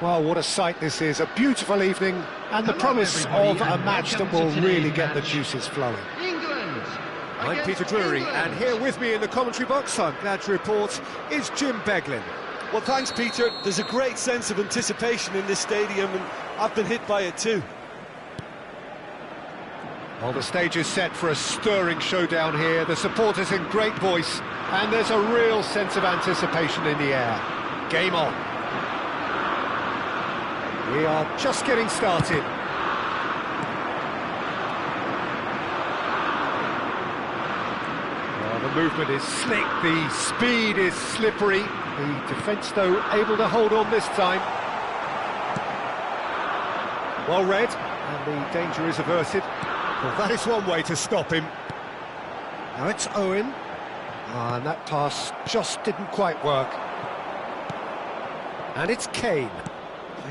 Well, what a sight this is, a beautiful evening, and the promise of a match that will really get the juices flowing. England. I'm Peter Drury, and here with me in the commentary box, I'm glad to report, is Jim Beglin. Well, thanks, Peter. There's a great sense of anticipation in this stadium, and I've been hit by it too. Well, the stage is set for a stirring showdown here, the supporters in great voice, and there's a real sense of anticipation in the air. Game on. We are just getting started. Well, the movement is slick, the speed is slippery. The defence, though, able to hold on this time. Well read, and the danger is averted. Well, that is one way to stop him. Now it's Owen. And that pass just didn't quite work. And it's Kane.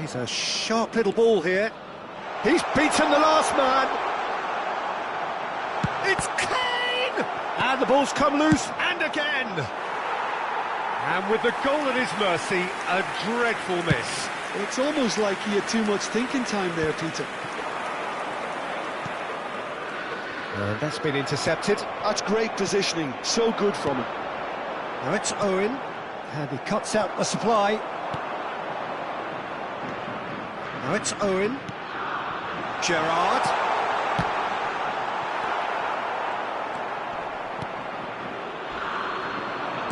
He's a sharp little ball here. He's beaten the last man. It's Kane! And the ball's come loose, and again. And with the goal at his mercy, a dreadful miss. It's almost like he had too much thinking time there, Peter. And that's been intercepted. That's great positioning, so good from him. Now it's Owen, and he cuts out the supply. Now it's Owen. Gerrard.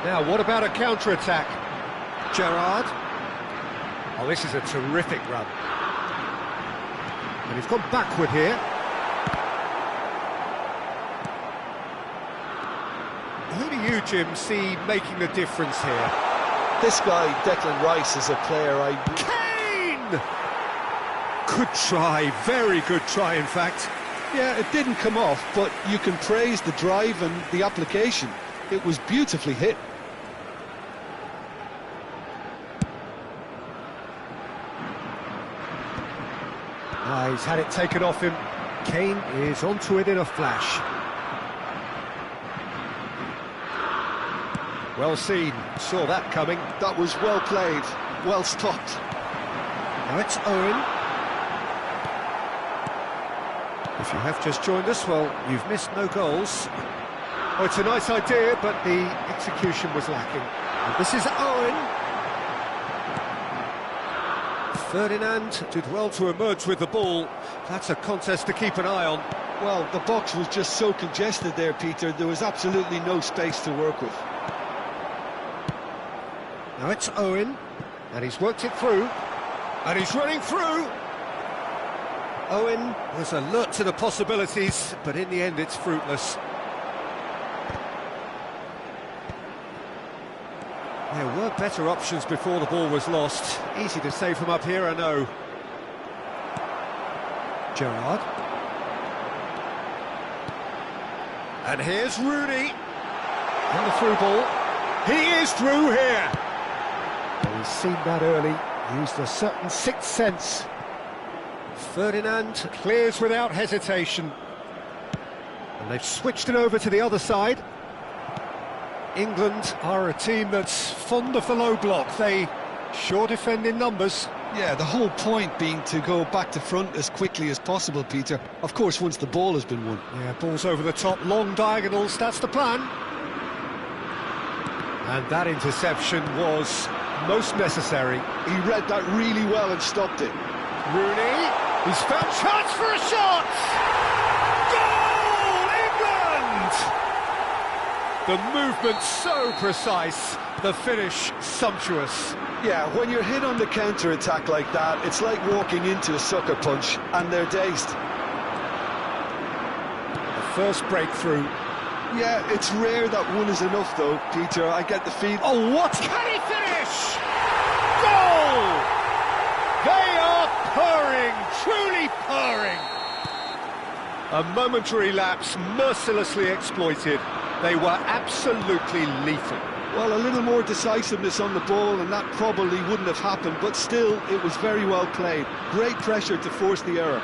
Now, what about a counter-attack? Gerrard. Oh, this is a terrific run. And he's gone backward here. Who do you, Jim, see making the difference here? This guy, Declan Rice, is a player Kane! Good try, very good try, in fact. Yeah, it didn't come off, but you can praise the drive and the application. It was beautifully hit. He's had it taken off him. Kane is onto it in a flash. Well seen, saw that coming. That was well played, well stopped. Now it's Owen. If you have just joined us, well, you've missed no goals. Oh, it's a nice idea, but the execution was lacking. And this is Owen. Ferdinand did well to emerge with the ball. That's a contest to keep an eye on. Well, the box was just so congested there, Peter. There was absolutely no space to work with. Now it's Owen, and he's worked it through, and he's running through. Owen was alert to the possibilities, but in the end it's fruitless. There were better options before the ball was lost. Easy to save from up here, I know. Gerrard. And here's Rooney. And the through ball. He is through here. Well, he's seen that early, used a certain sixth sense. Ferdinand clears without hesitation. And they've switched it over to the other side. England are a team that's fond of the low block. They sure defend in numbers. Yeah, the whole point being to go back to front as quickly as possible, Peter. Of course, once the ball has been won. Yeah, balls over the top, long diagonals, that's the plan. And that interception was most necessary. He read that really well and stopped it. Rooney, he's found chance for a shot! Goal, England! The movement so precise, the finish sumptuous. Yeah, when you're hit on the counter-attack like that, it's like walking into a sucker punch, and they're dazed. The first breakthrough. Yeah, it's rare that one is enough, though, Peter. I get the feeling... Oh, what? Can he finish? Goal! They are purring, truly purring. A momentary lapse mercilessly exploited. They were absolutely lethal. Well, a little more decisiveness on the ball and that probably wouldn't have happened, but still, it was very well played. Great pressure to force the error.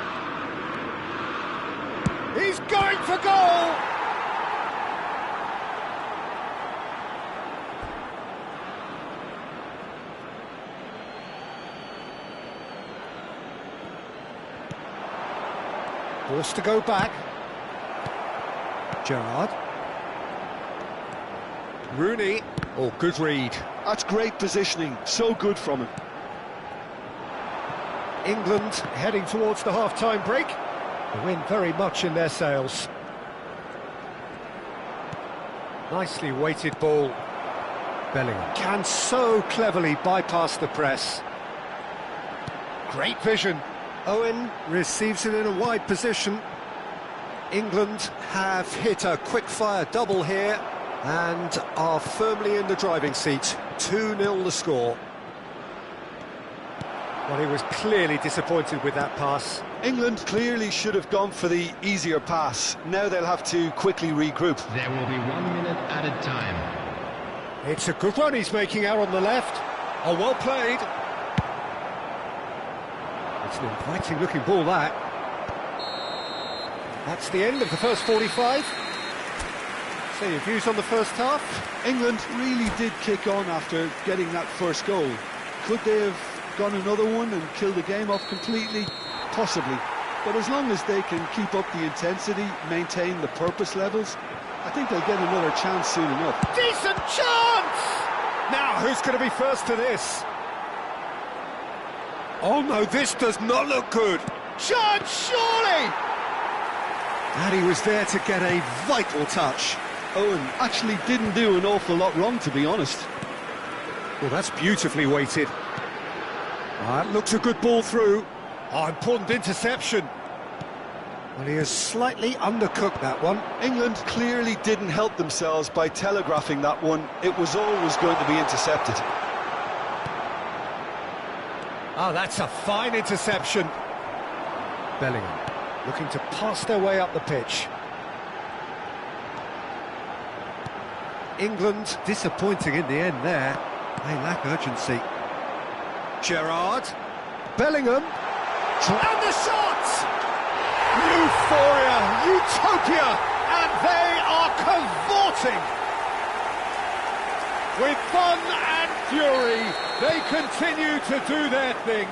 He's going for goal! Forced to go back. Gerrard. Rooney. Oh, good read. That's great positioning. So good from him. England heading towards the half-time break. The wind very much in their sails. Nicely weighted ball. Bellingham can so cleverly bypass the press. Great vision. Owen receives it in a wide position. England have hit a quick-fire double here and are firmly in the driving seat. 2-0 the score. Well, he was clearly disappointed with that pass. England clearly should have gone for the easier pass. Now they'll have to quickly regroup. There will be 1 minute added time. It's a good run he's making out on the left. Oh, well played. It's an inviting looking ball, that. That's the end of the first 45. So your views on the first half? England really did kick on after getting that first goal. Could they have gone another one and killed the game off completely? Possibly. But as long as they can keep up the intensity, maintain the purpose levels, I think they'll get another chance soon enough. Decent chance! Now, who's going to be first to this? Oh no, this does not look good. Chance, surely! And he was there to get a vital touch. Owen actually didn't do an awful lot wrong, to be honest. Well, that's beautifully weighted. That looks a good ball through. Oh, important interception. Well, he has slightly undercooked that one. England clearly didn't help themselves by telegraphing that one. It was always going to be intercepted. Oh, that's a fine interception. Bellingham looking to pass their way up the pitch. England disappointing in the end there. They lack urgency. Gerrard. Bellingham. And the shot! Euphoria, utopia, and they are cavorting. With fun and fury, they continue to do their thing.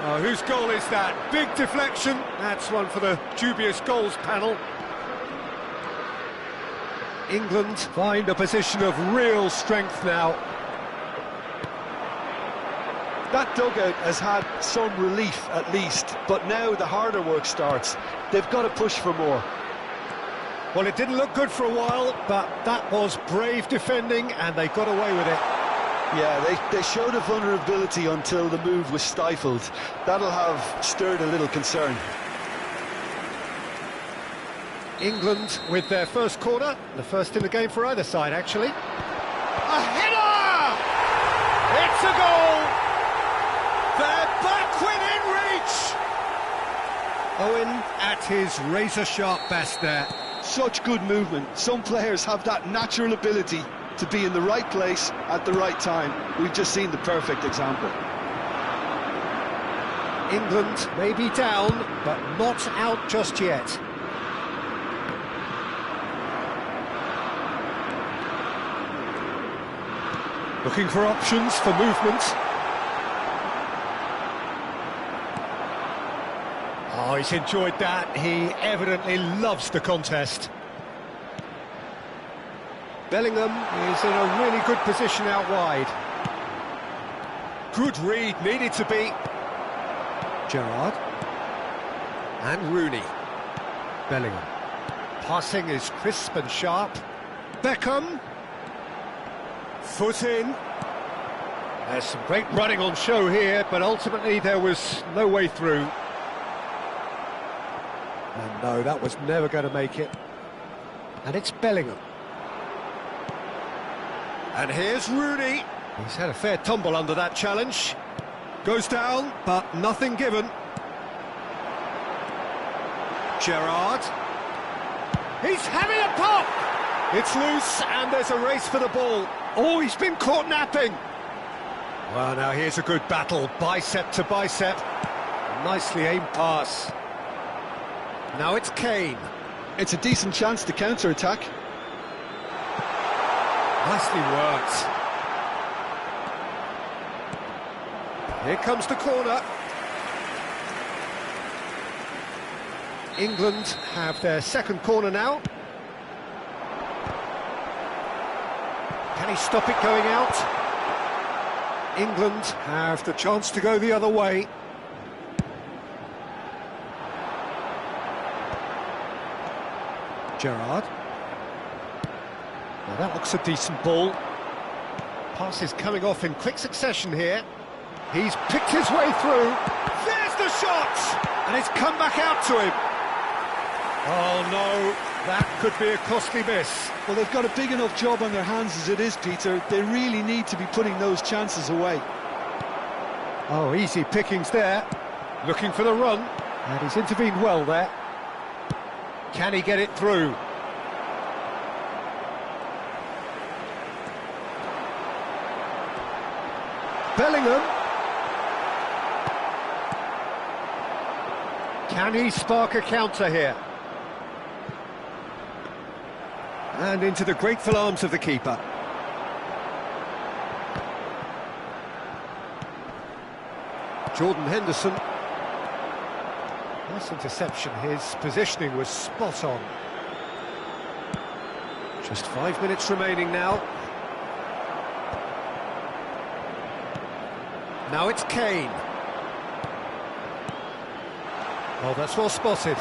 Oh, whose goal is that? Big deflection. That's one for the dubious goals panel. England find a position of real strength now. That dugout has had some relief at least, but now the harder work starts. They've got to push for more. Well, it didn't look good for a while, but that was brave defending and they got away with it. Yeah, they showed a vulnerability until the move was stifled. That'll have stirred a little concern. England with their first corner, the first in the game for either side, actually. A header! It's a goal! They're back within reach! Owen at his razor-sharp best there. Such good movement. Some players have that natural ability. to be in the right place at the right time. We've just seen the perfect example. England may be down, but not out just yet. Looking for options for movement. Oh, he's enjoyed that. He evidently loves the contest. Bellingham is in a really good position out wide. Good read, needed to be. Gerrard. And Rooney. Bellingham. Passing is crisp and sharp. Beckham. Foot in. There's some great running on show here, but ultimately there was no way through. And no, that was never going to make it. And it's Bellingham. And here's Rooney. He's had a fair tumble under that challenge. Goes down, but nothing given. Gerrard. He's having a pop! It's loose, and there's a race for the ball. Oh, he's been caught napping. Well, now here's a good battle, bicep to bicep. Nicely aimed pass. Now it's Kane. It's a decent chance to counter-attack. Nicely worked. Here comes the corner. England have their second corner now. Can he stop it going out? England have the chance to go the other way. Gerrard. Now that looks a decent ball. Pass is coming off in quick succession here. He's picked his way through. There's the shot! And it's come back out to him. Oh no, that could be a costly miss. Well, they've got a big enough job on their hands as it is, Peter. They really need to be putting those chances away. Oh, easy pickings there. Looking for the run. And he's intervened well there. Can he get it through? Bellingham. Can he spark a counter here? And into the grateful arms of the keeper. Jordan Henderson. Nice interception. His positioning was spot on. Just 5 minutes remaining now. Now it's Kane. Oh, that's well spotted.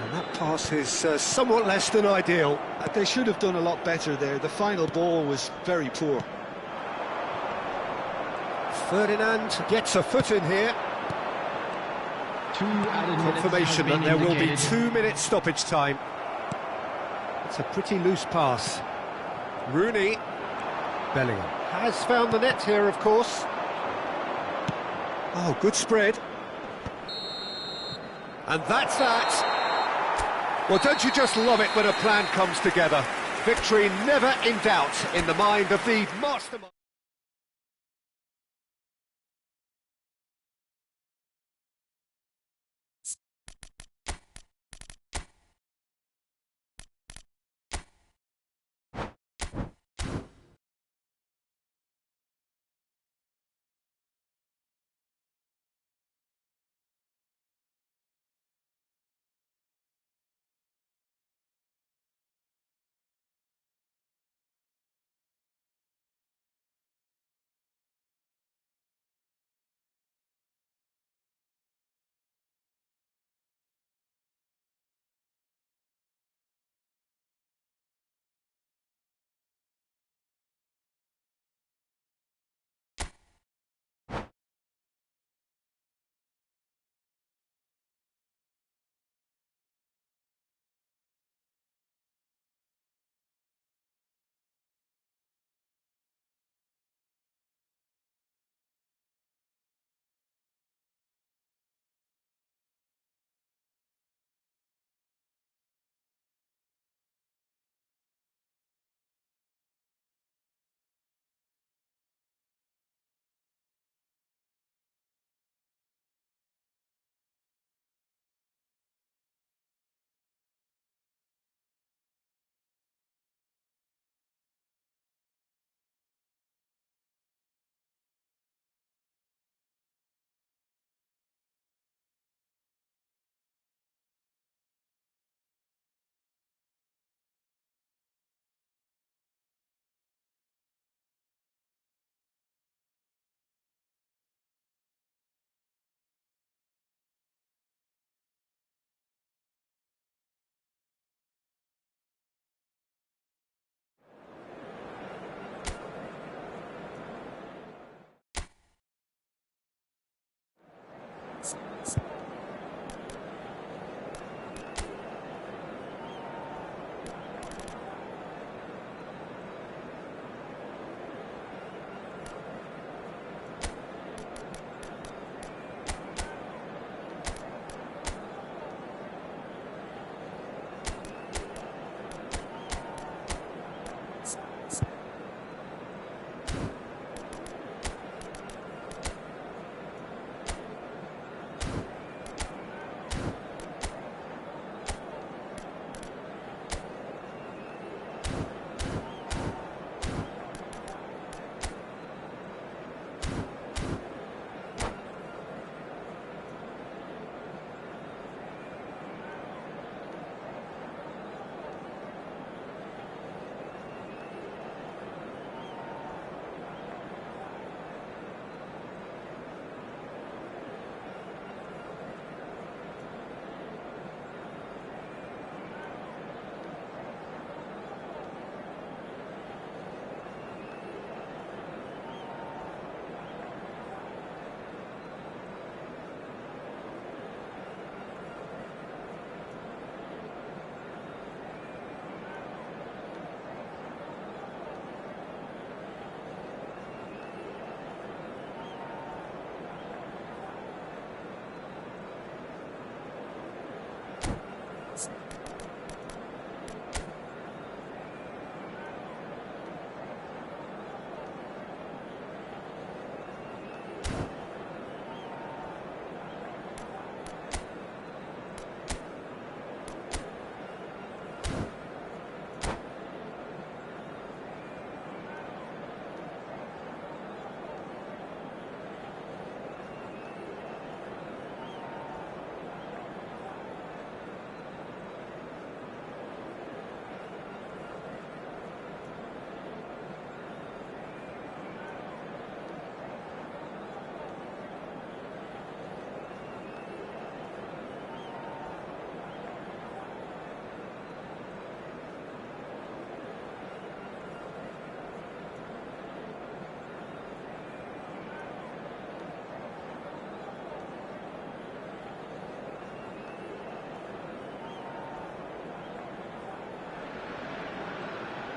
And that pass is somewhat less than ideal. They should have done a lot better there. The final ball was very poor. Ferdinand gets a foot in here. 2 added minutes Confirmation has that been there will be indicated. 2 minutes stoppage time. It's a pretty loose pass. Rooney. Bellingham has found the net here, of course. Oh, good spread. And that's that. Well, don't you just love it when a plan comes together? Victory never in doubt in the mind of the mastermind.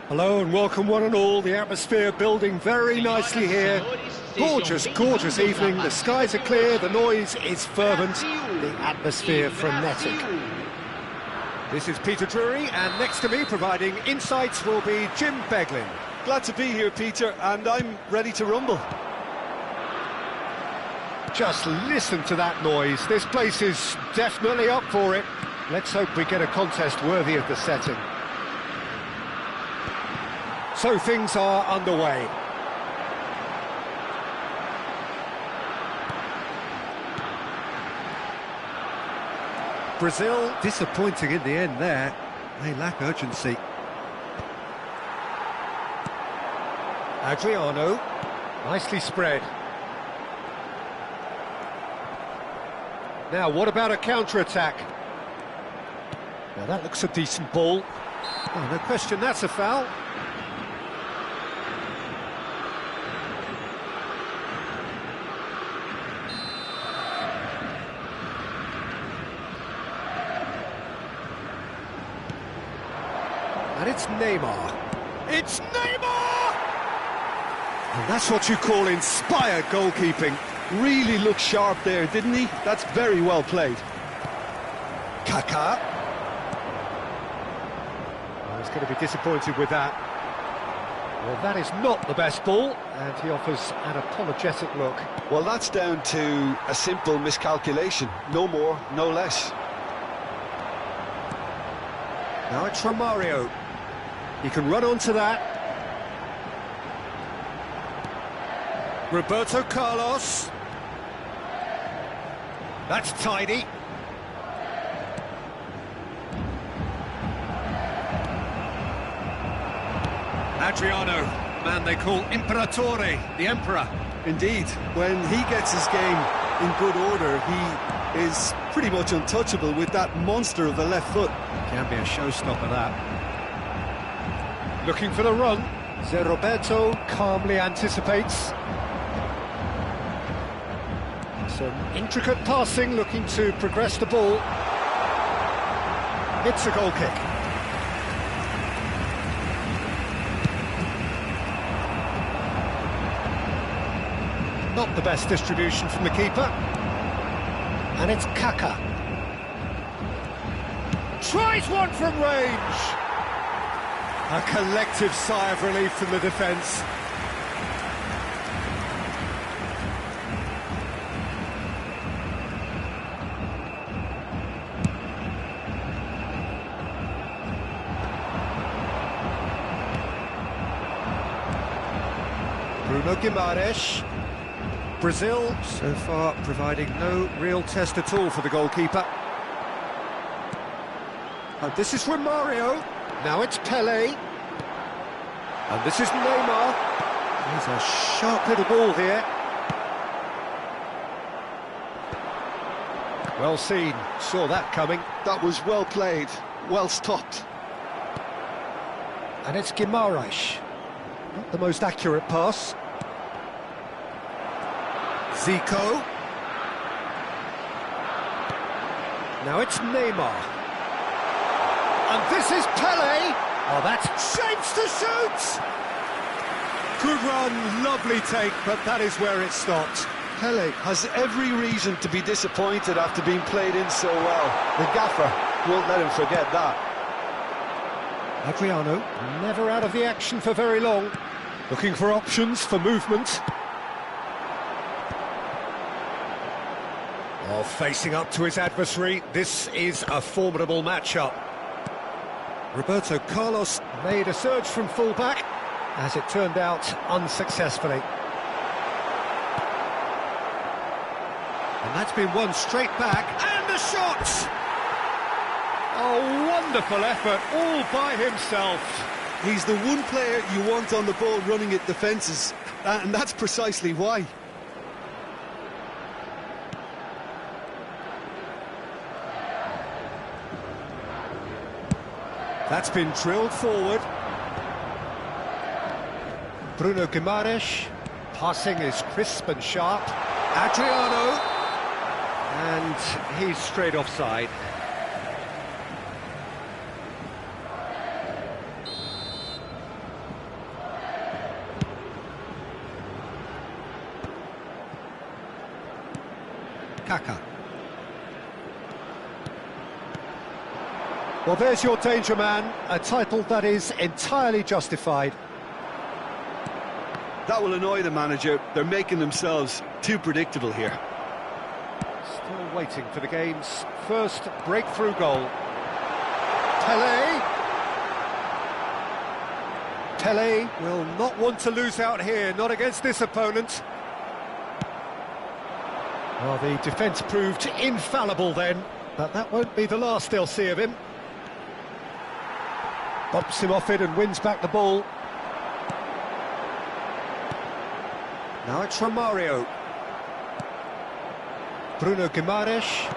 Hello and welcome one and all. The atmosphere building very nicely here. Gorgeous, gorgeous evening. The skies are clear, the noise is fervent, the atmosphere frenetic. This is Peter Drury, and next to me providing insights will be Jim Beglin. Glad to be here, Peter, and I'm ready to rumble. Just listen to that noise. This place is definitely up for it. Let's hope we get a contest worthy of the setting. So things are underway. Brazil disappointing in the end there. They lack urgency. Adriano, nicely spread. Now, what about a counter-attack? Well, that looks a decent ball. Oh, no question, that's a foul. And it's Neymar. It's Neymar! And that's what you call inspired goalkeeping. Really looked sharp there, didn't he? That's very well played. Kaká. Well, he's going to be disappointed with that. Well, that is not the best ball, and he offers an apologetic look. Well, that's down to a simple miscalculation. No more, no less. Now it's Romario. He can run onto that. Roberto Carlos. That's tidy. Adriano, man they call Imperatore, the Emperor. Indeed, when he gets his game in good order, he is pretty much untouchable with that monster of a left foot. Can be a showstopper, that. Looking for the run. Zé Roberto calmly anticipates. Some intricate passing, looking to progress the ball. It's a goal kick. Not the best distribution from the keeper. And it's Kaká. Tries one from range. A collective sigh of relief from the defence. Bruno Guimaraes. Brazil, so far, providing no real test at all for the goalkeeper. And this is Romario. Now it's Pelé. And this is Neymar. There's a sharp little ball here. Well seen, saw that coming. That was well played, well stopped. And it's Guimaraes. Not the most accurate pass. Zico. Now it's Neymar. And this is Pelé. Oh, that's shapes to shoot! Good run, lovely take, but that is where it stopped. Pelé has every reason to be disappointed after being played in so well. The gaffer won't let him forget that. Adriano, never out of the action for very long. Looking for options for movement. Oh, facing up to his adversary, this is a formidable matchup. Roberto Carlos made a surge from full-back, as it turned out unsuccessfully. And that's been won straight back, and the shot! A wonderful effort, all by himself. He's the one player you want on the ball running at defences, and that's precisely why. That's been drilled forward. Bruno Guimaraes. Passing is crisp and sharp. Adriano. And he's straight offside. Kaka. Well, there's your danger man, a title that is entirely justified. That will annoy the manager. They're making themselves too predictable here. Still waiting for the game's first breakthrough goal. Pele. Pele will not want to lose out here, not against this opponent. Well, the defence proved infallible then, but that won't be the last they'll see of him. Bumps him off it and wins back the ball. Now it's Romario. Bruno Guimaraes.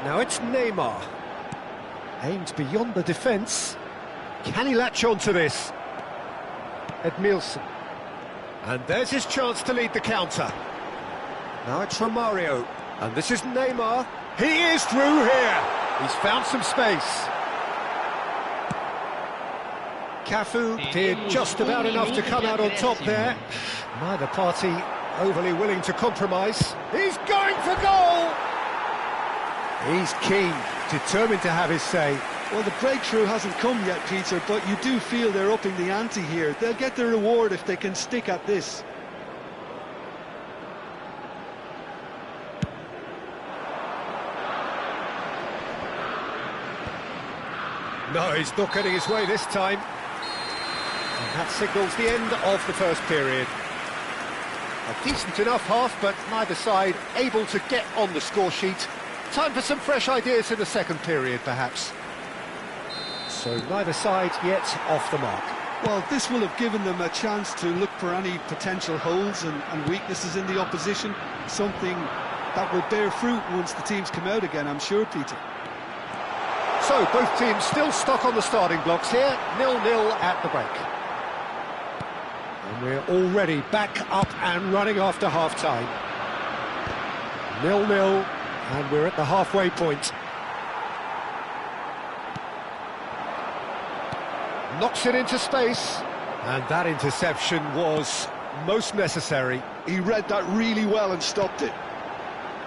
Now it's Neymar. Aimed beyond the defence. Can he latch on to this? Edmilson. And there's his chance to lead the counter. Now it's Romario. And this is Neymar. He is through here. He's found some space. Cafu did just about enough to come out on top there. Neither party overly willing to compromise. He's going for goal! He's keen, determined to have his say. Well, the breakthrough hasn't come yet, Peter, but you do feel they're upping the ante here. They'll get their reward if they can stick at this. No, he's not getting his way this time. And that signals the end of the first period. A decent enough half, but neither side able to get on the score sheet. Time for some fresh ideas in the second period, perhaps. So neither side yet off the mark. Well, this will have given them a chance to look for any potential holes and weaknesses in the opposition. Something that will bear fruit once the teams come out again, I'm sure, Peter. So both teams still stuck on the starting blocks here, 0-0 at the break. And we're already back up and running after half-time. 0-0, and we're at the halfway point. Knocks it into space, and that interception was most necessary. He read that really well and stopped it.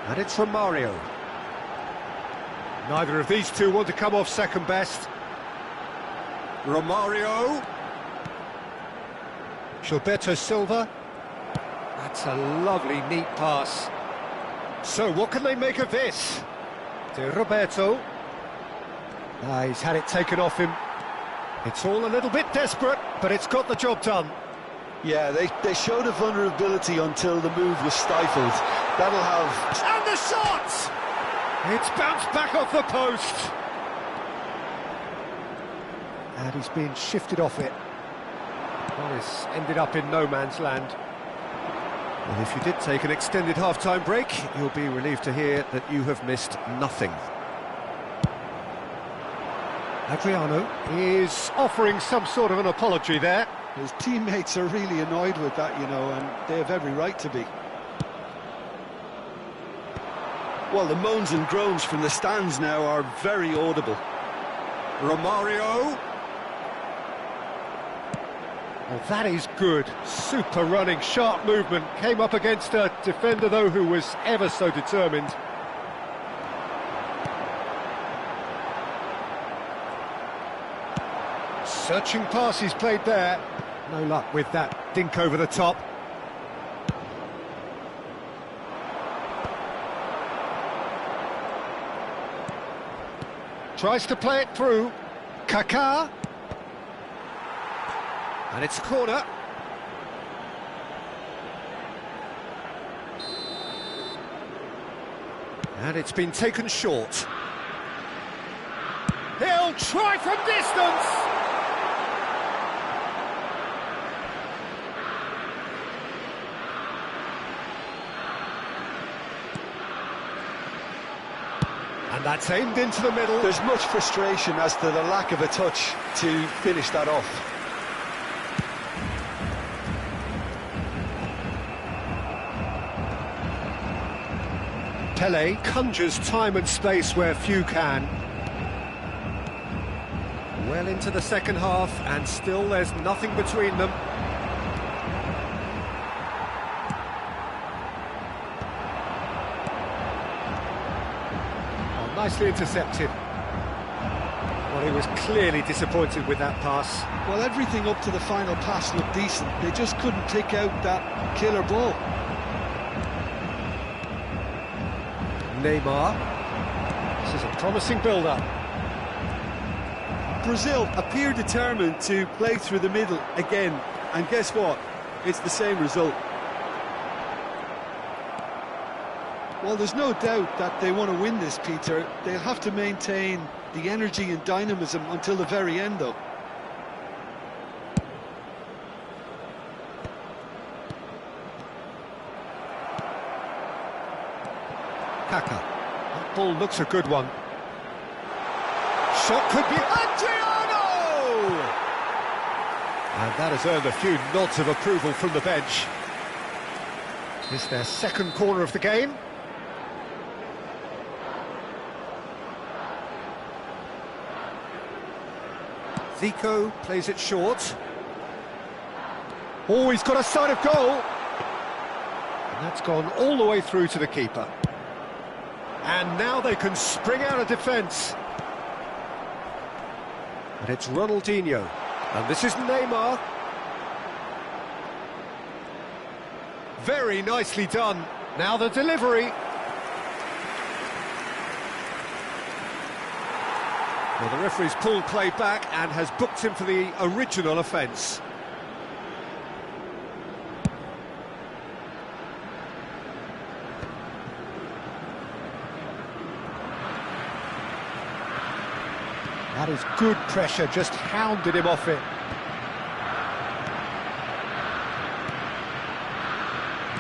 And it's Romario. Neither of these two want to come off second best. Romario. Gilberto Silva. That's a lovely, neat pass. So what can they make of this? De Roberto. He's had it taken off him. It's all a little bit desperate, but it's got the job done. Yeah, they showed a vulnerability until the move was stifled. That'll have... And the shot! It's bounced back off the post. And he's been shifted off it. Well, it's ended up in no man's land. And if you did take an extended half-time break, you'll be relieved to hear that you have missed nothing. Adriano is offering some sort of an apology there. His teammates are really annoyed with that, you know, and they have every right to be. Well, the moans and groans from the stands now are very audible. Romario. Well, that is good. Super running, sharp movement. Came up against a defender, though, who was ever so determined. Searching pass he's played there. No luck with that dink over the top. Tries to play it through. Kaká. And it's a corner. And it's been taken short. He'll try from distance! And that's aimed into the middle. There's much frustration as to the lack of a touch to finish that off. Pele conjures time and space where few can. Well into the second half, and still there's nothing between them. Nicely intercepted. Well, he was clearly disappointed with that pass. Well, everything up to the final pass looked decent. They just couldn't pick out that killer ball. Neymar. This is a promising build-up. Brazil appear determined to play through the middle again. And guess what? It's the same result. Well, there's no doubt that they want to win this, Peter. They'll have to maintain the energy and dynamism until the very end, though. Kaka. That ball looks a good one. Shot could be... Adriano! And that has earned a few nods of approval from the bench. It's their second corner of the game. Zico plays it short. Oh, he's got a sight of goal. And that's gone all the way through to the keeper. And now they can spring out of defence. And it's Ronaldinho. And this is Neymar. Very nicely done. Now the delivery. Well, the referee's pulled play back and has booked him for the original offence. That is good pressure, just hounded him off it.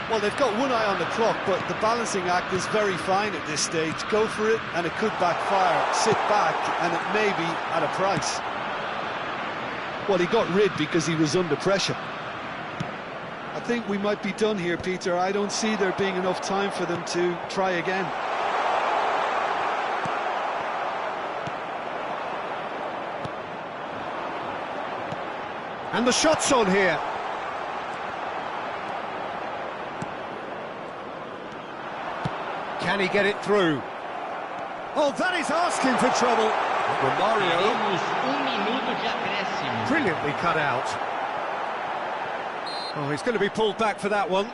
Well, they've got one eye on the clock, but the balancing act is very fine at this stage. Go for it, and it could backfire. Sit back, and it may be at a price. Well, he got rid because he was under pressure. I think we might be done here, Peter. I don't see there being enough time for them to try again. And the shot's on here. Can he get it through? Oh, that is asking for trouble. Romario. Brilliantly cut out. Oh, he's going to be pulled back for that one.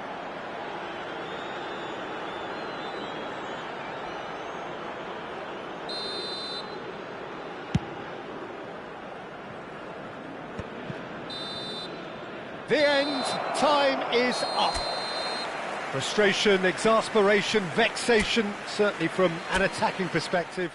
The end. Time is up. Frustration, exasperation, vexation, certainly from an attacking perspective.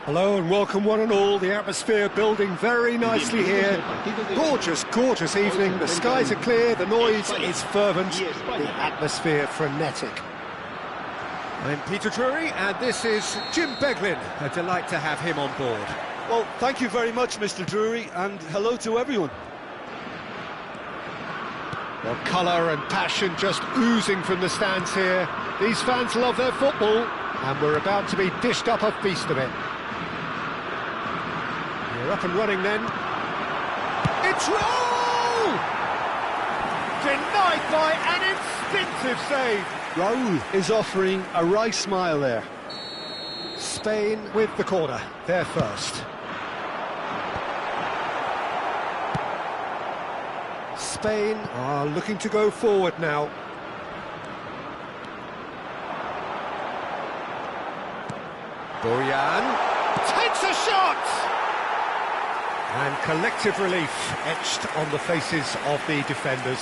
Hello and welcome one and all. The atmosphere building very nicely here. Gorgeous, gorgeous evening. The skies are clear, the noise is fervent, the atmosphere frenetic. I'm Peter Drury and this is Jim Beglin. A delight to have him on board. Well, thank you very much, Mr. Drury, and hello to everyone. Well, colour and passion just oozing from the stands here. These fans love their football and we're about to be dished up a feast of it. We're up and running then. It's Raul! Denied by an instinctive save. Raul is offering a wry smile there. Spain with the corner, they're first. Spain are looking to go forward now. Boyan takes a shot! And collective relief etched on the faces of the defenders.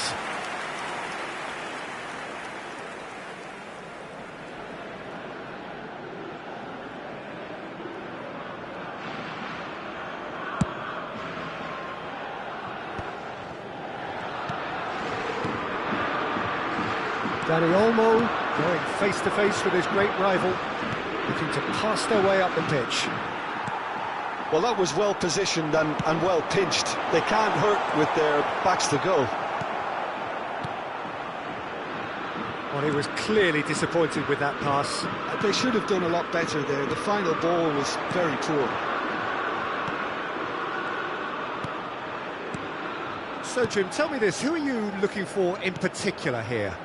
Dani Olmo going face-to-face with his great rival, looking to pass their way up the pitch. Well, that was well positioned and well pinched. They can't hurt with their backs to goal. Well, he was clearly disappointed with that pass. They should have done a lot better there. The final ball was very poor. So, Jim, tell me this, who are you looking for in particular here?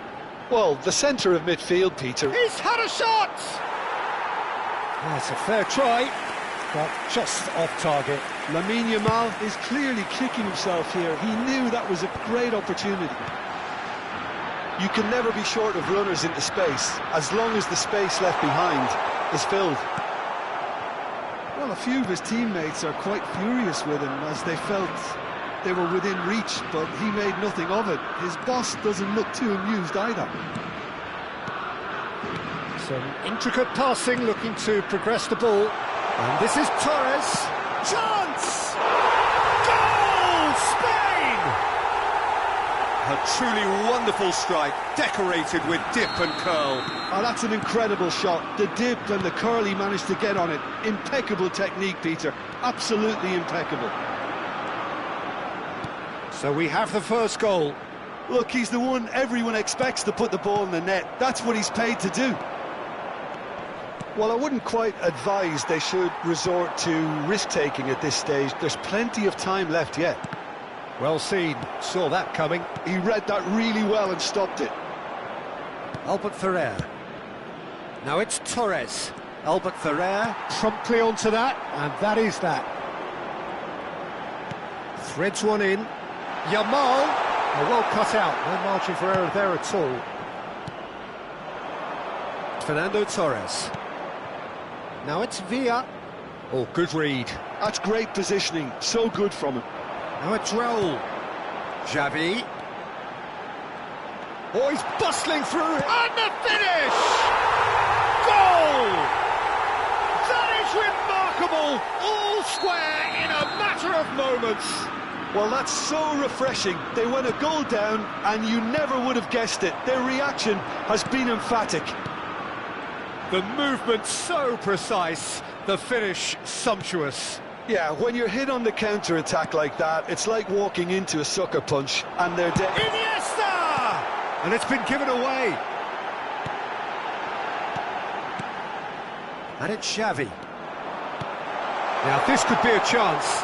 Well, the centre of midfield, Peter. He's had a shot! That's a fair try, but just off target. Lamine Yamal is clearly kicking himself here. He knew that was a great opportunity. You can never be short of runners into space, as long as the space left behind is filled. Well, a few of his teammates are quite furious with him, as they felt they were within reach, but he made nothing of it. His boss doesn't look too amused either. Some intricate passing, looking to progress the ball. And this is Torres. Chance! Goal! Spain! A truly wonderful strike, decorated with dip and curl. Oh, that's an incredible shot. The dip and the curl he managed to get on it. Impeccable technique, Peter. Absolutely impeccable. So we have the first goal. Look, he's the one everyone expects to put the ball in the net. That's what he's paid to do. Well, I wouldn't quite advise they should resort to risk-taking at this stage. There's plenty of time left yet. Well seen, saw that coming. He read that really well and stopped it. Albert Ferrer. Now it's Torres. Albert Ferrer promptly onto that, and that is that. Threads one in. Yamal, well cut out, no margin for error there at all. Fernando Torres. Now it's Villa. Oh, good read. That's great positioning, so good from him. Now it's Raul. Xavi. Oh, he's bustling through, and the finish! Goal! That is remarkable! All square in a matter of moments. Well, that's so refreshing. They went a goal down, and you never would have guessed it. Their reaction has been emphatic. The movement so precise, the finish sumptuous. Yeah, when you're hit on the counter-attack like that, it's like walking into a sucker punch, and they're dead. Iniesta! And it's been given away. And it's Xavi. Now this could be a chance.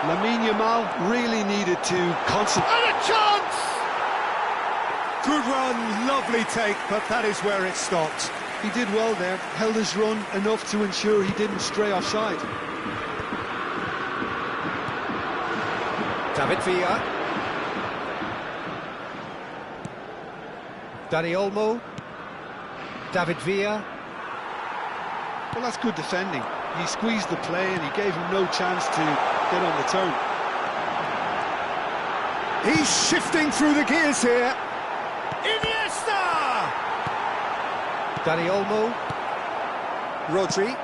Lamine Yamal really needed to concentrate. And a chance! Good run, lovely take, but that is where it stopped. He did well there, held his run enough to ensure he didn't stray offside. David Villa. Dani Olmo. David Villa. Well, that's good defending. He squeezed the play and he gave him no chance to get on the turn. He's shifting through the gears here. Iniesta! Dani Olmo. Rodri.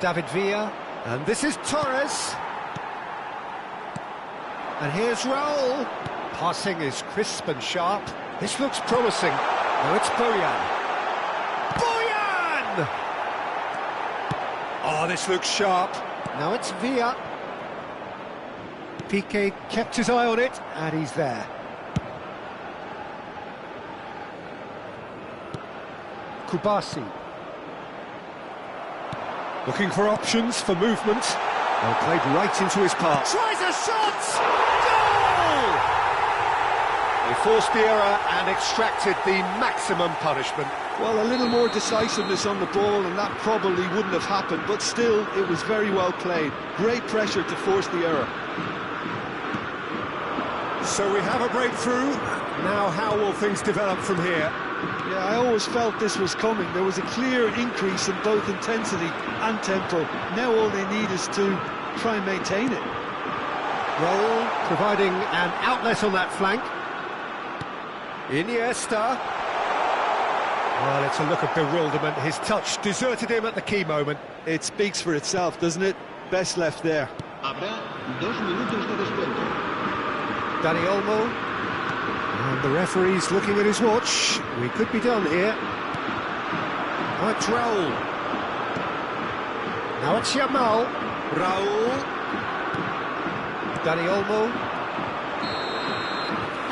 David Villa. And this is Torres. And here's Raul. Passing is crisp and sharp. This looks promising. Now it's Bojan. Bojan! Oh, this looks sharp. Now it's Villa. Piqué kept his eye on it, and he's there. Kubasi. Looking for options for movement. Well, played right into his path. Tries a shot! Goal! They forced the error and extracted the maximum punishment. Well, a little more decisiveness on the ball and that probably wouldn't have happened, but still, it was very well played. Great pressure to force the error. So we have a breakthrough. Now how will things develop from here? Yeah, I always felt this was coming. There was a clear increase in both intensity and tempo. Now all they need is to try and maintain it. Raul providing an outlet on that flank. Iniesta. Well, it's a look of bewilderment. His touch deserted him at the key moment. It speaks for itself, doesn't it? Best left there. Habrá 2 minutos de descuento. Dani Olmo. And the referee's looking at his watch. We could be done here. Now it's Raul. Now it's Yamal. Raul. Dani Olmo.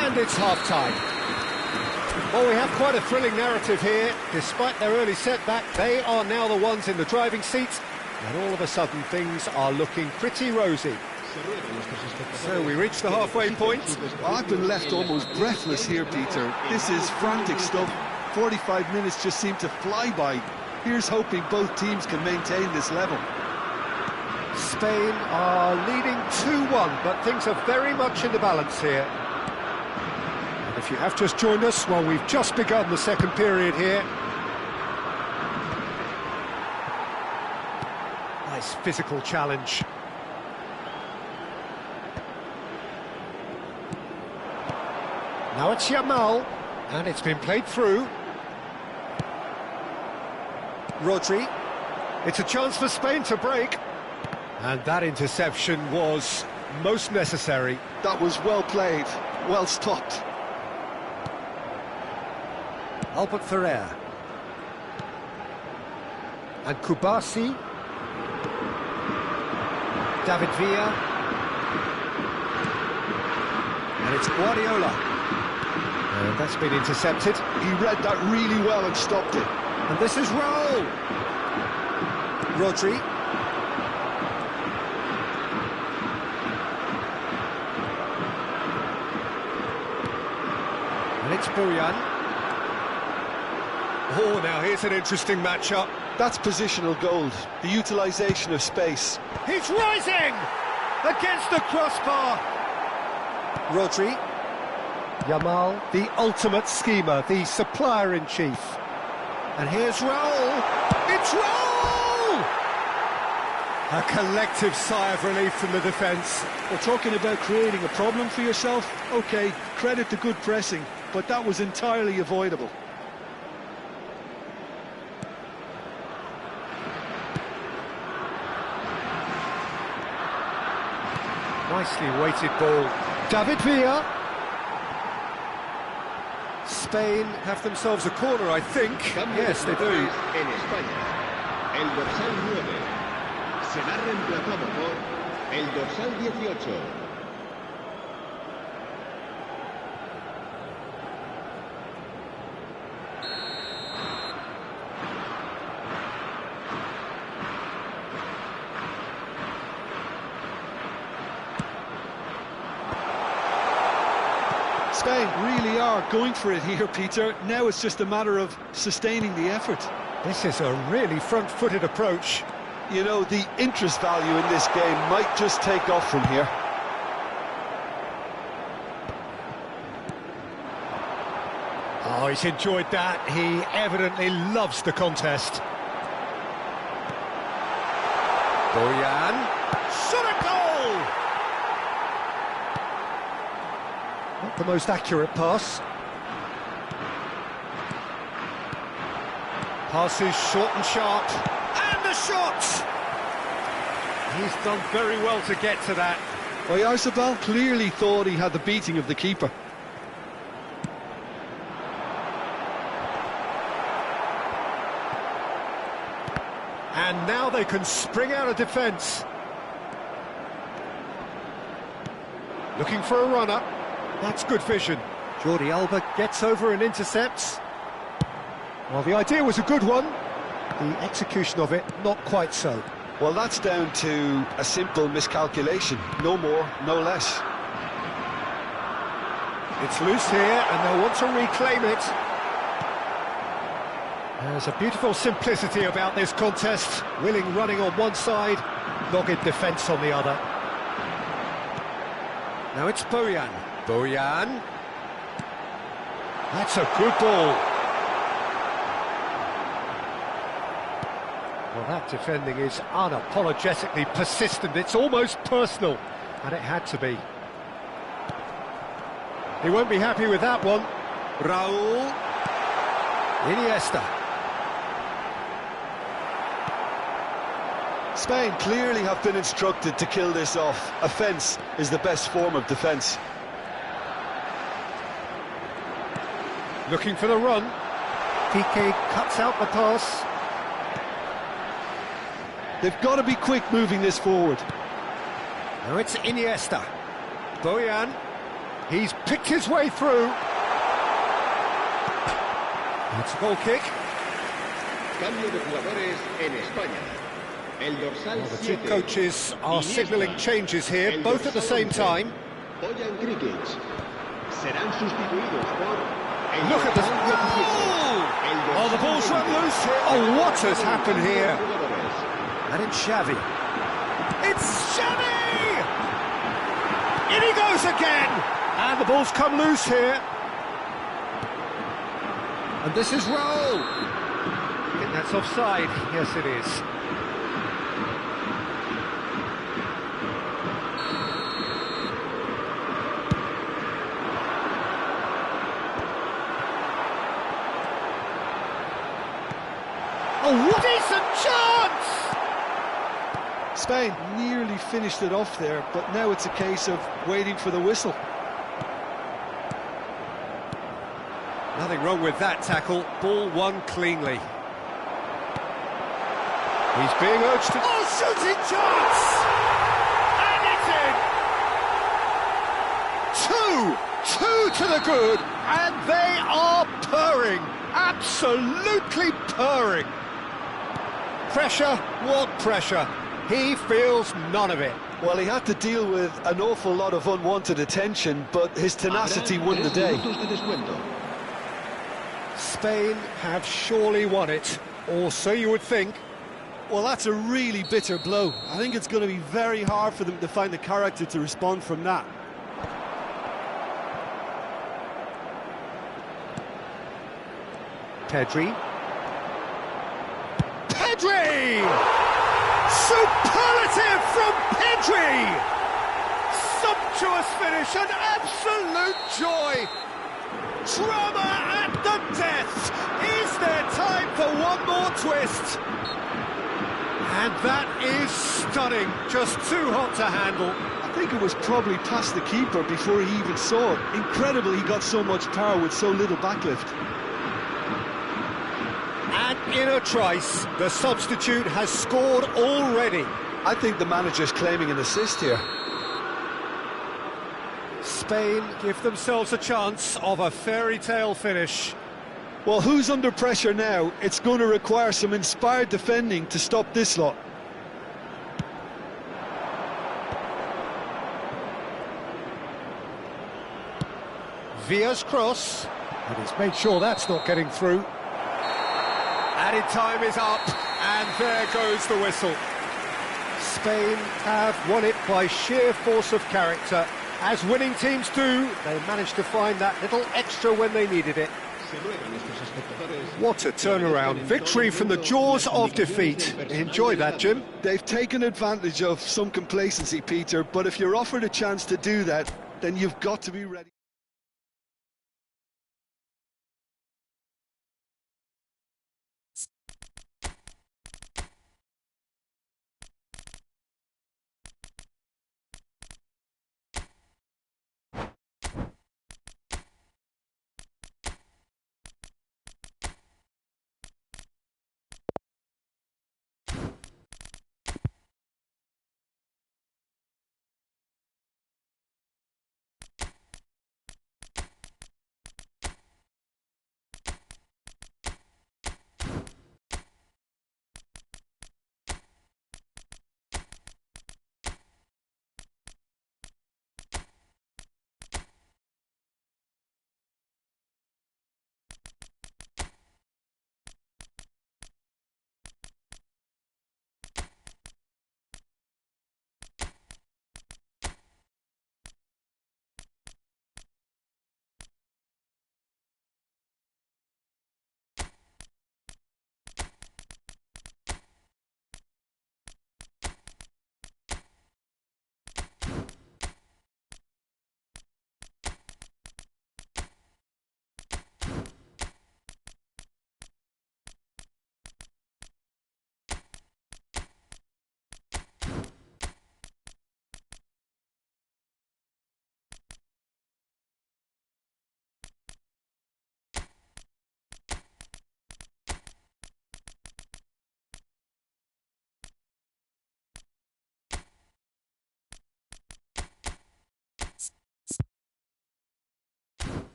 And it's half-time. Well, we have quite a thrilling narrative here. Despite their early setback, they are now the ones in the driving seat. And all of a sudden, things are looking pretty rosy. So we reach the halfway point. Well, I've been left almost breathless here, Peter. This is frantic stuff. 45 minutes just seem to fly by. Here's hoping both teams can maintain this level. Spain are leading 2-1, but things are very much in the balance here. And if you have just joined us, well, we've just begun the second period here. Nice physical challenge. Now it's Yamal, and it's been played through. Rodri. It's a chance for Spain to break. And that interception was most necessary. That was well played, well stopped. Albert Ferrer. And Kubasi. David Villa. And it's Guardiola. And that's been intercepted. He read that really well and stopped it. And this is Raul. Rodri. And it's Bojan. Oh, now here's an interesting matchup. That's positional gold, the utilisation of space. He's rising! Against the crossbar! Rodri. Yamal, the ultimate schemer, the supplier-in-chief. And here's Raul. It's Raul! A collective sigh of relief from the defence. We're talking about creating a problem for yourself. OK, credit to good pressing, but that was entirely avoidable. Nicely weighted ball. David Villa. Spain have themselves a corner, I think. Yes, they do. En España, el dorsal 9 será reemplazado por el dorsal 18. Spain really are going for it here, Peter. Now it's just a matter of sustaining the effort. This is a really front-footed approach. You know, the interest value in this game might just take off from here. Oh, he's enjoyed that. He evidently loves the contest. Bojan. Shot a goal! Not the most accurate pass. Passes short and sharp. And the shot! He's done very well to get to that. Oyarzabal clearly thought he had the beating of the keeper. And now they can spring out of defence. Looking for a runner. That's good vision. Jordi Alba gets over and intercepts. Well, the idea was a good one. The execution of it, not quite so. Well, that's down to a simple miscalculation. No more, no less. It's loose here, and they'll want to reclaim it. There's a beautiful simplicity about this contest. Willing running on one side, dogged defence on the other. Now it's Bojan. Bojan. That's a good ball. Well, that defending is unapologetically persistent. It's almost personal, and it had to be. He won't be happy with that one. Raúl. Iniesta. Spain clearly have been instructed to kill this off. Offence is the best form of defence. Looking for the run. Piqué cuts out the pass. They've got to be quick moving this forward. Now it's Iniesta. Bojan. He's picked his way through. It's a goal kick. Cambio de jugadores en España. El dorsal Well, the two 7. coaches are signalling changes here, El both at the dorsal same 11. time. Bojan Krikic. Serán sustituidos por el Look at this. dorsal 17. El Oh, the dorsal ball's run 20. loose here. Oh, what has happened here? Jugadores. And it's Xavi. It's Xavi! In he goes again! And the ball's come loose here. And this is Raúl. I think that's offside. Yes, it is. Oh, what decent chance! Spain nearly finished it off there, but now it's a case of waiting for the whistle. Nothing wrong with that tackle. Ball won cleanly. He's being urged to... Oh, shooting chance! And it's in! Two to the good, and they are purring. Absolutely purring. Pressure, what pressure? He feels none of it. Well, he had to deal with an awful lot of unwanted attention, but his tenacity won the day. Spain have surely won it, or so you would think. Well, that's a really bitter blow. I think it's going to be very hard for them to find the character to respond from that. Pedri. Pedri! Superlative from Pedri! Sumptuous finish, an absolute joy! Drama at the death! Is there time for one more twist? And that is stunning, just too hot to handle. I think it was probably past the keeper before he even saw it. Incredible he got so much power with so little backlift. And in a trice, the substitute has scored already. I think the manager's claiming an assist here. Spain give themselves a chance of a fairy tale finish. Well, who's under pressure now? It's going to require some inspired defending to stop this lot. Villa's cross, and he's made sure that's not getting through. Added time is up, and there goes the whistle. Spain have won it by sheer force of character. As winning teams do, they managed to find that little extra when they needed it. What a turnaround. Victory from the jaws of defeat. Enjoy that, Jim. They've taken advantage of some complacency, Peter, but if you're offered a chance to do that, then you've got to be ready.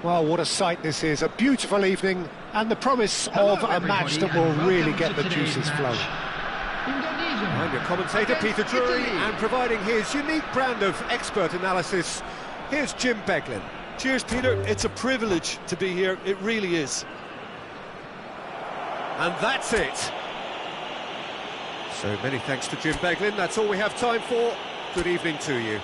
Well, what a sight this is, a beautiful evening, and the promise of a match that will really get the juices flowing. I'm your commentator, Peter Drury, and providing his unique brand of expert analysis, here's Jim Beglin. Cheers, Peter. It's a privilege to be here. It really is. And that's it. So many thanks to Jim Beglin. That's all we have time for. Good evening to you.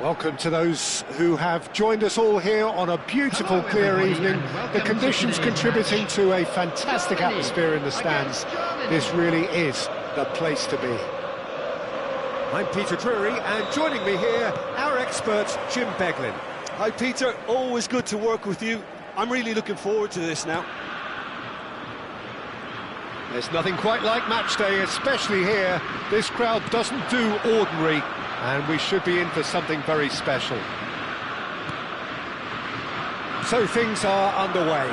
Welcome to those who have joined us all here on a beautiful, clear evening. The conditions contributing to a fantastic atmosphere in the stands. This really is the place to be. I'm Peter Drury, and joining me here, our expert, Jim Beglin. Hi, Peter. Always good to work with you. I'm really looking forward to this now. There's nothing quite like match day, especially here. This crowd doesn't do ordinary, and we should be in for something very special. So things are underway.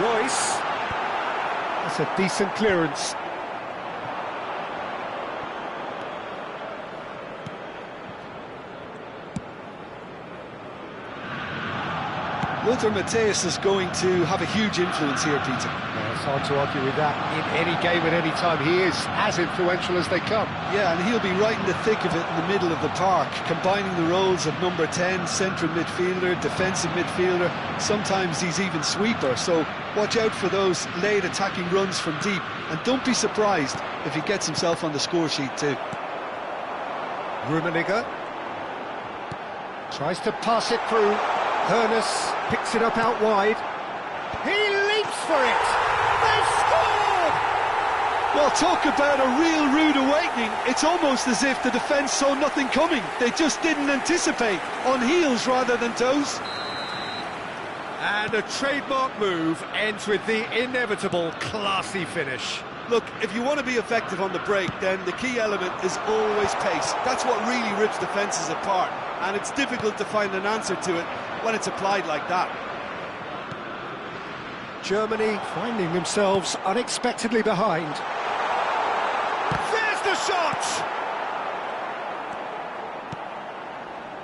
Royce. That's a decent clearance. Lothar Matthäus is going to have a huge influence here, Peter. Yeah, it's hard to argue with that. In any game at any time, he is as influential as they come. Yeah, and he'll be right in the thick of it in the middle of the park, combining the roles of number 10, central midfielder, defensive midfielder. Sometimes he's even sweeper, so watch out for those late attacking runs from deep. And don't be surprised if he gets himself on the score sheet too. Rummenigge tries to pass it through. Hoeneß picks it up out wide. He leaps for it. They've scored! Well, talk about a real rude awakening. It's almost as if the defence saw nothing coming. They just didn't anticipate, on heels rather than toes. And a trademark move ends with the inevitable classy finish. Look, if you want to be effective on the break, then the key element is always pace. That's what really rips defences apart, and it's difficult to find an answer to it when it's applied like that. Germany finding themselves unexpectedly behind. There's the shot!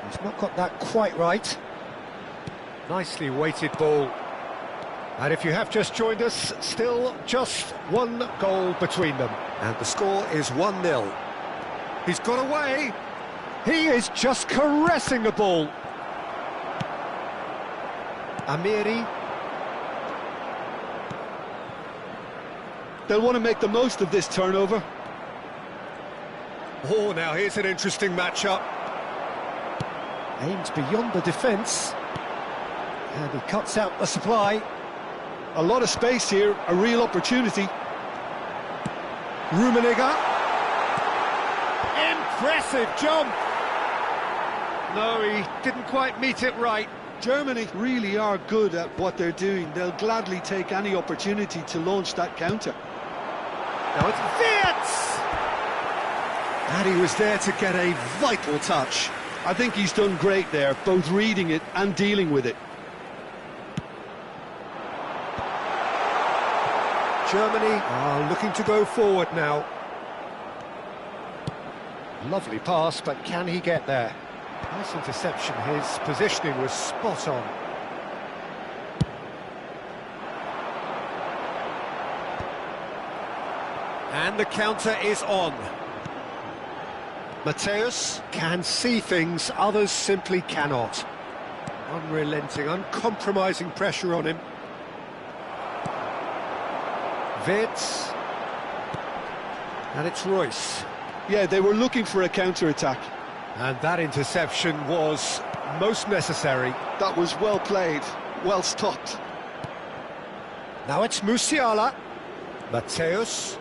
He's not got that quite right. Nicely weighted ball. And if you have just joined us, still just one goal between them. And the score is 1-0. He's got away. He is just caressing the ball. Amiri. They'll want to make the most of this turnover. Oh, now here's an interesting matchup. Aims beyond the defence. And he cuts out the supply. A lot of space here, a real opportunity. Rummenigge. Impressive jump! No, he didn't quite meet it right. Germany really are good at what they're doing. They'll gladly take any opportunity to launch that counter. Now it's Wirtz! And he was there to get a vital touch. I think he's done great there, both reading it and dealing with it. Germany are looking to go forward now. Lovely pass, but can he get there? Nice interception, his positioning was spot on. And the counter is on. Matthäus can see things others simply cannot. Unrelenting, uncompromising pressure on him. Wirtz. And it's Royce. Yeah, they were looking for a counter-attack. And that interception was most necessary. That was well played, well stopped. Now it's Musiala. Matthäus.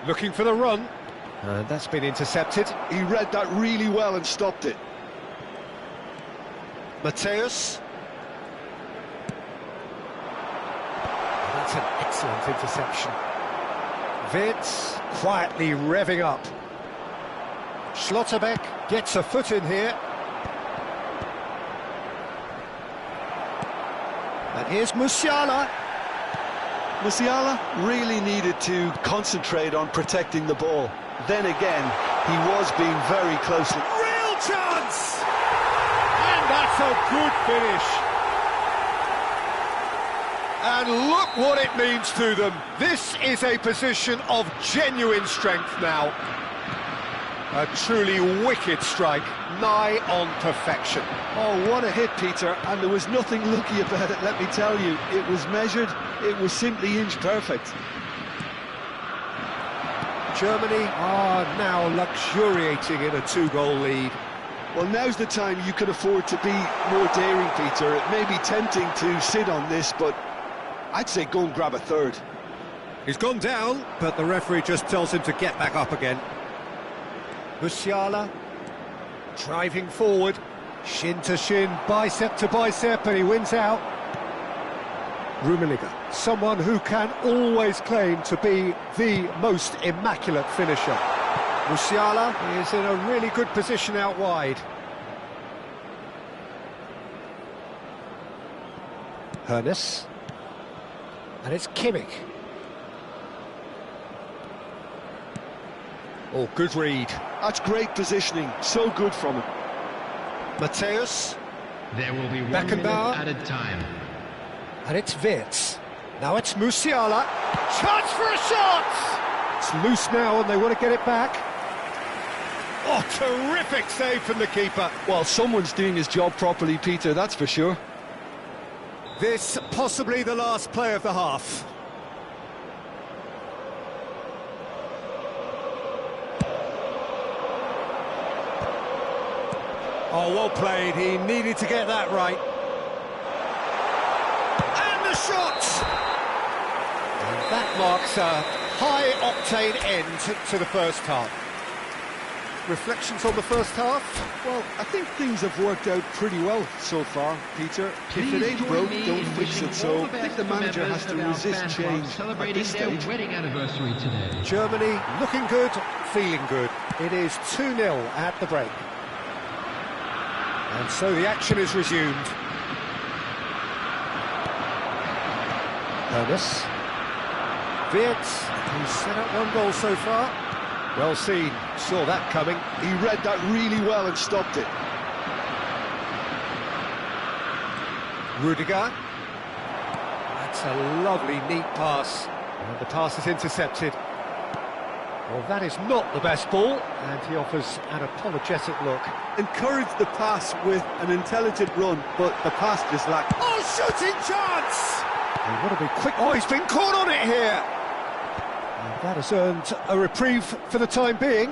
Looking for the run. And that's been intercepted. He read that really well and stopped it. Matthäus. That's an excellent interception. Wirtz quietly revving up. Schlotterbeck gets a foot in here. And here's Musiala. Musiala really needed to concentrate on protecting the ball. Then again, he was being very close. Real chance! And that's a good finish. And look what it means to them. This is a position of genuine strength now. A truly wicked strike, nigh on perfection. Oh, what a hit, Peter, and there was nothing lucky about it, let me tell you. It was measured, it was simply inch perfect. Germany are now luxuriating in a 2-goal lead. Well, now's the time you can afford to be more daring, Peter. It may be tempting to sit on this, but I'd say go and grab a third. He's gone down, but the referee just tells him to get back up again. Musiala driving forward, shin to shin, bicep to bicep, and he wins out. Rummenigge, someone who can always claim to be the most immaculate finisher. Musiala is in a really good position out wide. Hoeneß. And it's Kimmich. Oh, good read. That's great positioning, so good from him. Matthäus. There will be 1 minute Beckenbauer. added time. And it's Wirtz. Now it's Musiala. Chance for a shot! It's loose now and they want to get it back. Oh, terrific save from the keeper. Well, someone's doing his job properly, Peter, that's for sure. This possibly the last play of the half. Oh, well played. He needed to get that right. And the shot! And that marks a high-octane end to the first half. Reflections on the first half? Well, I think things have worked out pretty well so far, Peter. If it ain't broke, don't fix it. So I think the manager has to resist change at this stage. Wedding anniversary today. Germany looking good, feeling good. It is 2-0 at the break. And so the action is resumed. Ernest. Wirtz, he's set up one goal so far. Well seen, saw that coming. He read that really well and stopped it. Rudiger. That's a lovely, neat pass. And the pass is intercepted. Well, that is not the best ball, and he offers an apologetic look. Encouraged the pass with an intelligent run, but the pass just lacked. Oh, shooting chance! They want to be quick. Oh, he's been caught on it here. And that has earned a reprieve for the time being.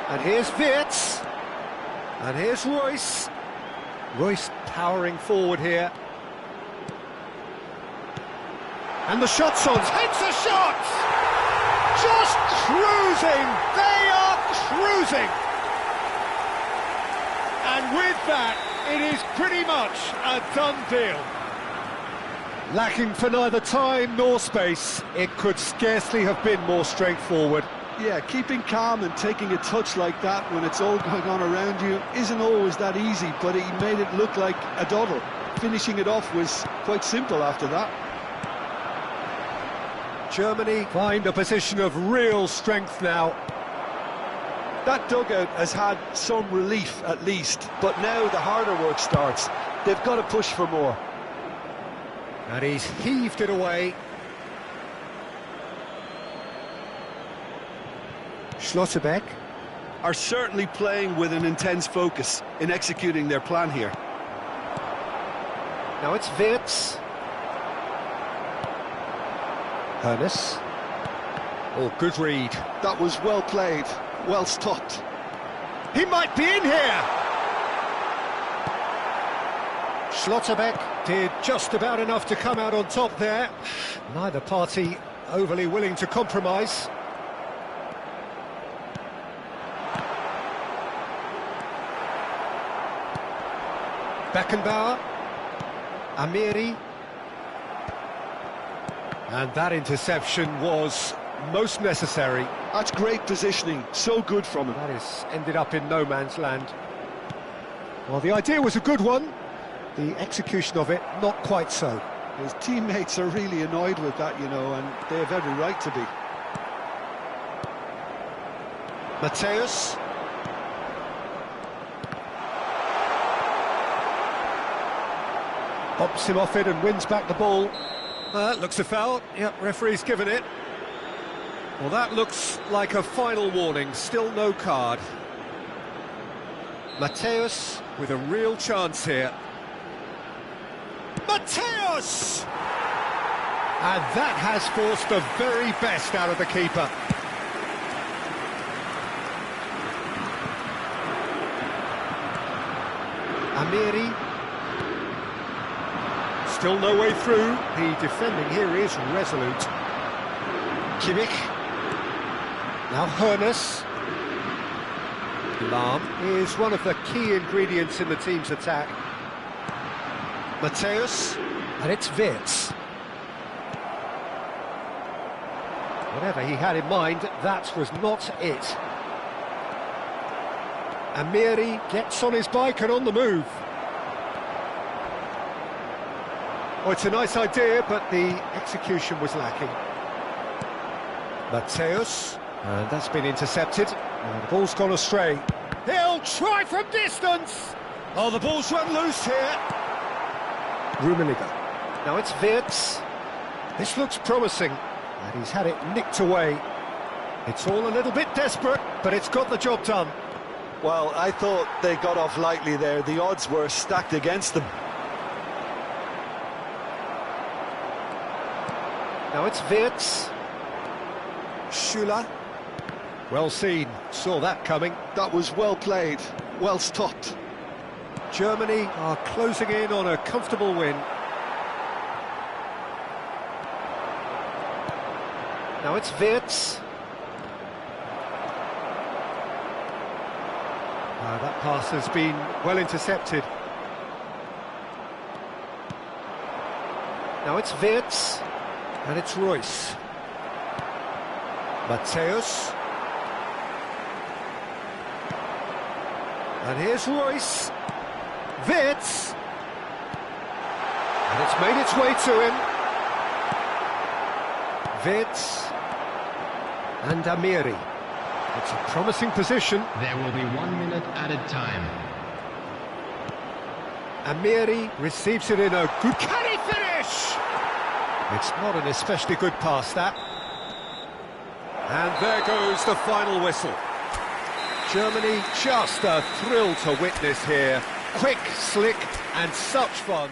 And here's Wirtz. And here's Royce. Royce powering forward here. And the shot's on. Hits a shot! Just cruising! They are cruising! And with that, it is pretty much a done deal. Lacking for neither time nor space, it could scarcely have been more straightforward. Yeah, keeping calm and taking a touch like that when it's all going on around you isn't always that easy, but he made it look like a doddle. Finishing it off was quite simple after that. Germany find a position of real strength now. That dugout has had some relief at least, but now the harder work starts. They've got to push for more. And he's heaved it away. Schlotterbeck are certainly playing with an intense focus in executing their plan here. Now it's Wirtz. Ernest. Oh, good read. That was well played, well stopped. He might be in here! Schlotterbeck did just about enough to come out on top there. Neither party overly willing to compromise. Beckenbauer, Amiri, and that interception was most necessary. That's great positioning, so good from him. That is ended up in no man's land. Well, the idea was a good one, the execution of it not quite so. His teammates are really annoyed with that, you know, and they have every right to be. Mateus. Pops him off it and wins back the ball. Looks a foul. Yep, referee's given it. Well, that looks like a final warning. Still no card. Mateus with a real chance here. Mateus! And that has forced the very best out of the keeper. Amiri. Still no way through. The defending here is resolute. Kimmich. Now Hoeneß. Lahm is one of the key ingredients in the team's attack. Mateus. And it's Wirtz. Whatever he had in mind, that was not it. Amiri gets on his bike and on the move. Oh, it's a nice idea, but the execution was lacking. Mateus, and that's been intercepted. And the ball's gone astray. He'll try from distance! Oh, the ball's run loose here. Rummenigge. Now it's Wirtz. This looks promising, and he's had it nicked away. It's all a little bit desperate, but it's got the job done. Well, I thought they got off lightly there. The odds were stacked against them. Now it's Wirtz. Schüller. Well seen, saw that coming. That was well played, well stopped. Germany are closing in on a comfortable win. Now it's Wirtz. That pass has been well intercepted. Now it's Wirtz. And it's Royce. Matthäus. And here's Royce. Wirtz. And it's made its way to him. Wirtz. And Amiri. It's a promising position. There will be 1 minute added time. Amiri receives it in a good... Can he finish? It's not an especially good pass, that. And there goes the final whistle. Germany, just a thrill to witness here. Quick, slick, and such fun.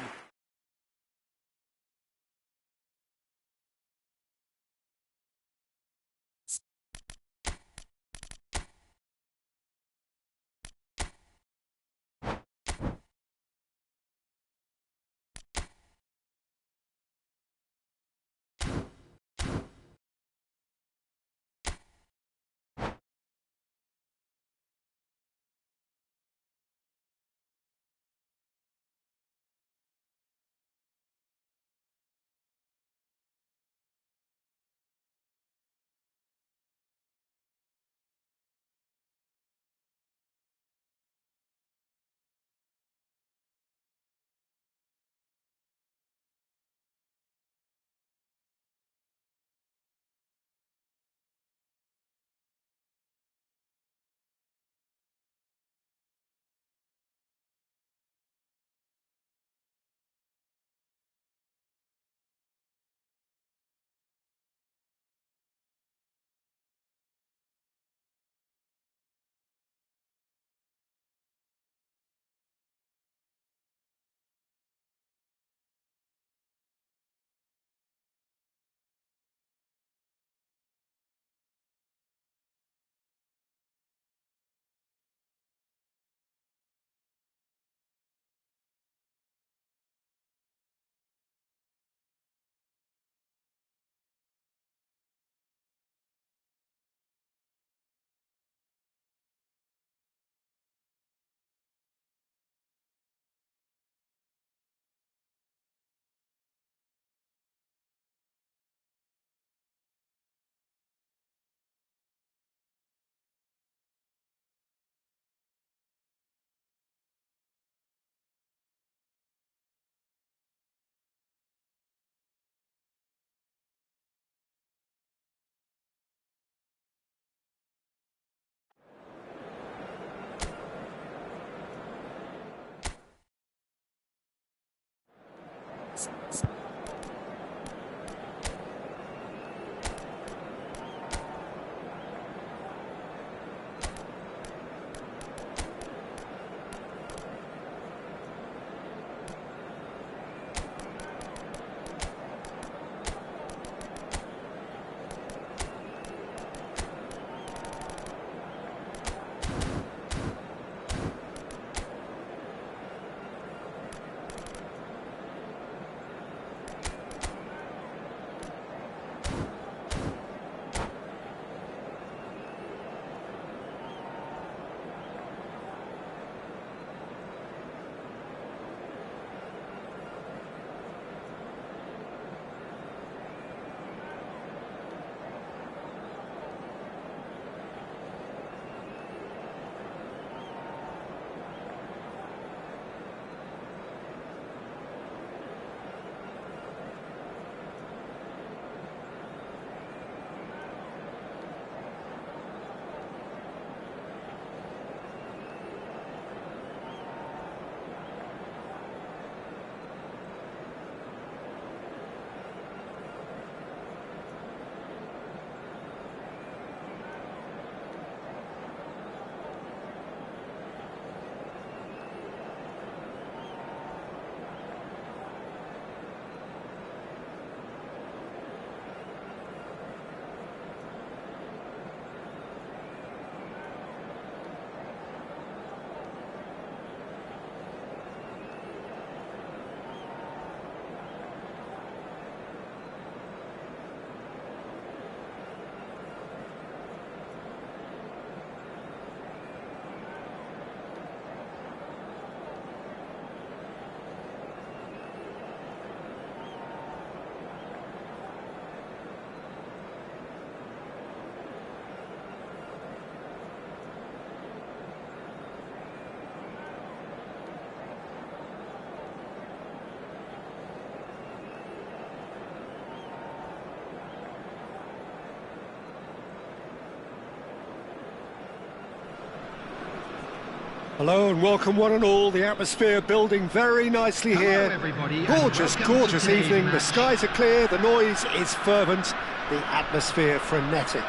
Hello and welcome one and all. The atmosphere building very nicely here. Everybody, Gorgeous, and welcome gorgeous to today's evening. The match. skies are clear, the noise is fervent, the atmosphere frenetic.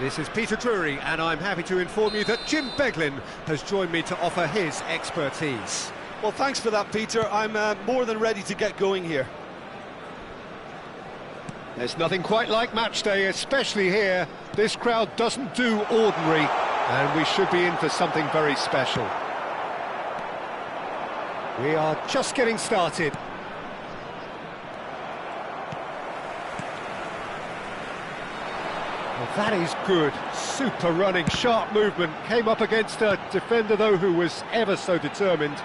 This is Peter Drury, and I'm happy to inform you that Jim Beglin has joined me to offer his expertise. Well, thanks for that, Peter. I'm more than ready to get going here. There's nothing quite like match day, especially here. This crowd doesn't do ordinary, and we should be in for something very special. We are just getting started. Well, that is good. Super running, sharp movement. Came up against a defender, though, who was ever so determined.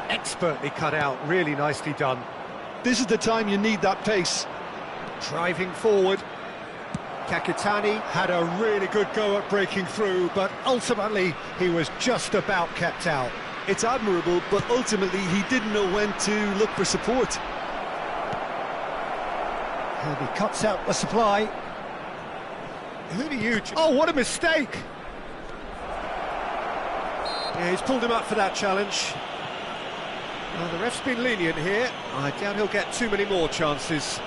Expertly cut out, really nicely done. This is the time you need that pace. Driving forward. Kakitani had a really good go at breaking through, but ultimately he was just about kept out. It's admirable, but ultimately he didn't know when to look for support. And he cuts out the supply. Who do you... Oh, what a mistake! Yeah, he's pulled him up for that challenge. Well, the ref's been lenient here. I doubt he'll get too many more chances.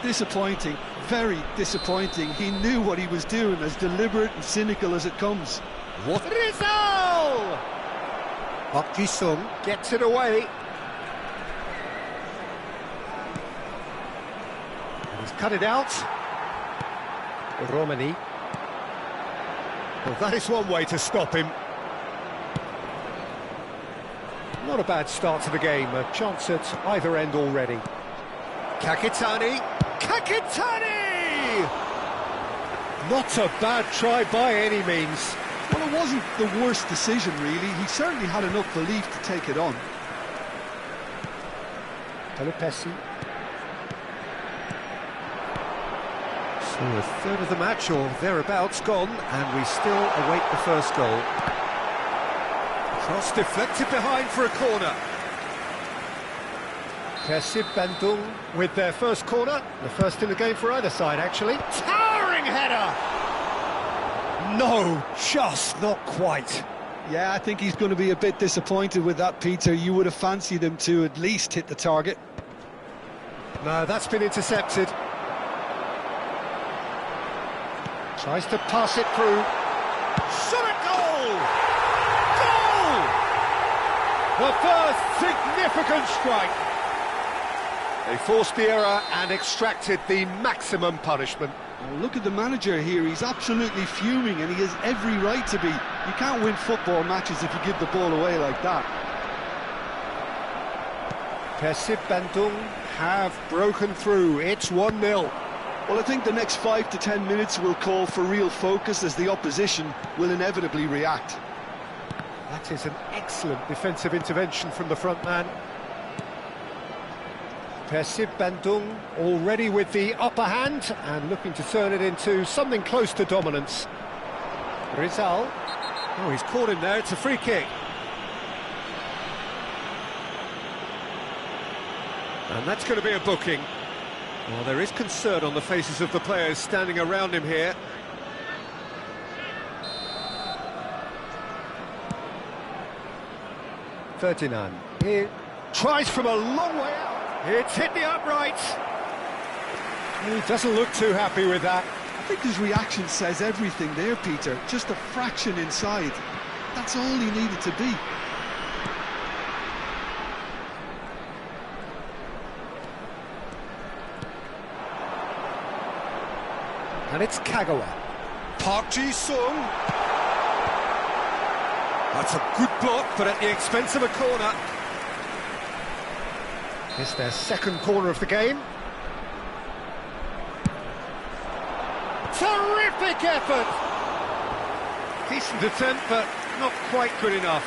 Disappointing, very disappointing. He knew what he was doing, as deliberate and cynical as it comes. What Rizal! Park Ji-sung gets it away. And he's cut it out. Romani. Well, that is one way to stop him. Not a bad start to the game, a chance at either end already. Kakitani! Kakitani! Not a bad try by any means. Well, it wasn't the worst decision, really. He certainly had enough belief to take it on. Pelopessi. So a third of the match, or thereabouts, gone, and we still await the first goal. Cross deflected behind for a corner. Persib Bandung with their first corner, the first in the game for either side, actually. Towering header! No, just not quite. Yeah, I think he's going to be a bit disappointed with that, Peter. You would have fancied him to at least hit the target. No, that's been intercepted. Tries to pass it through. Shot at goal! The first significant strike. They forced the error and extracted the maximum punishment. Well, look at the manager here. He's absolutely fuming, and he has every right to be. You can't win football matches if you give the ball away like that. Persib Bandung have broken through. It's 1-0. Well, I think the next 5 to 10 minutes will call for real focus, as the opposition will inevitably react. That is an excellent defensive intervention from the front man. Persib Bandung already with the upper hand and looking to turn it into something close to dominance. Rizal. Oh, he's caught him there. It's a free kick. And that's going to be a booking. Well, there is concern on the faces of the players standing around him here. Ferdinand. He tries from a long way out. It's hit the upright. He doesn't look too happy with that. I think his reaction says everything there, Peter. Just a fraction inside. That's all he needed to be. And it's Kagawa. Park Ji-sung. That's a good block, but at the expense of a corner. It's their second corner of the game. Terrific effort! Decent attempt, but not quite good enough.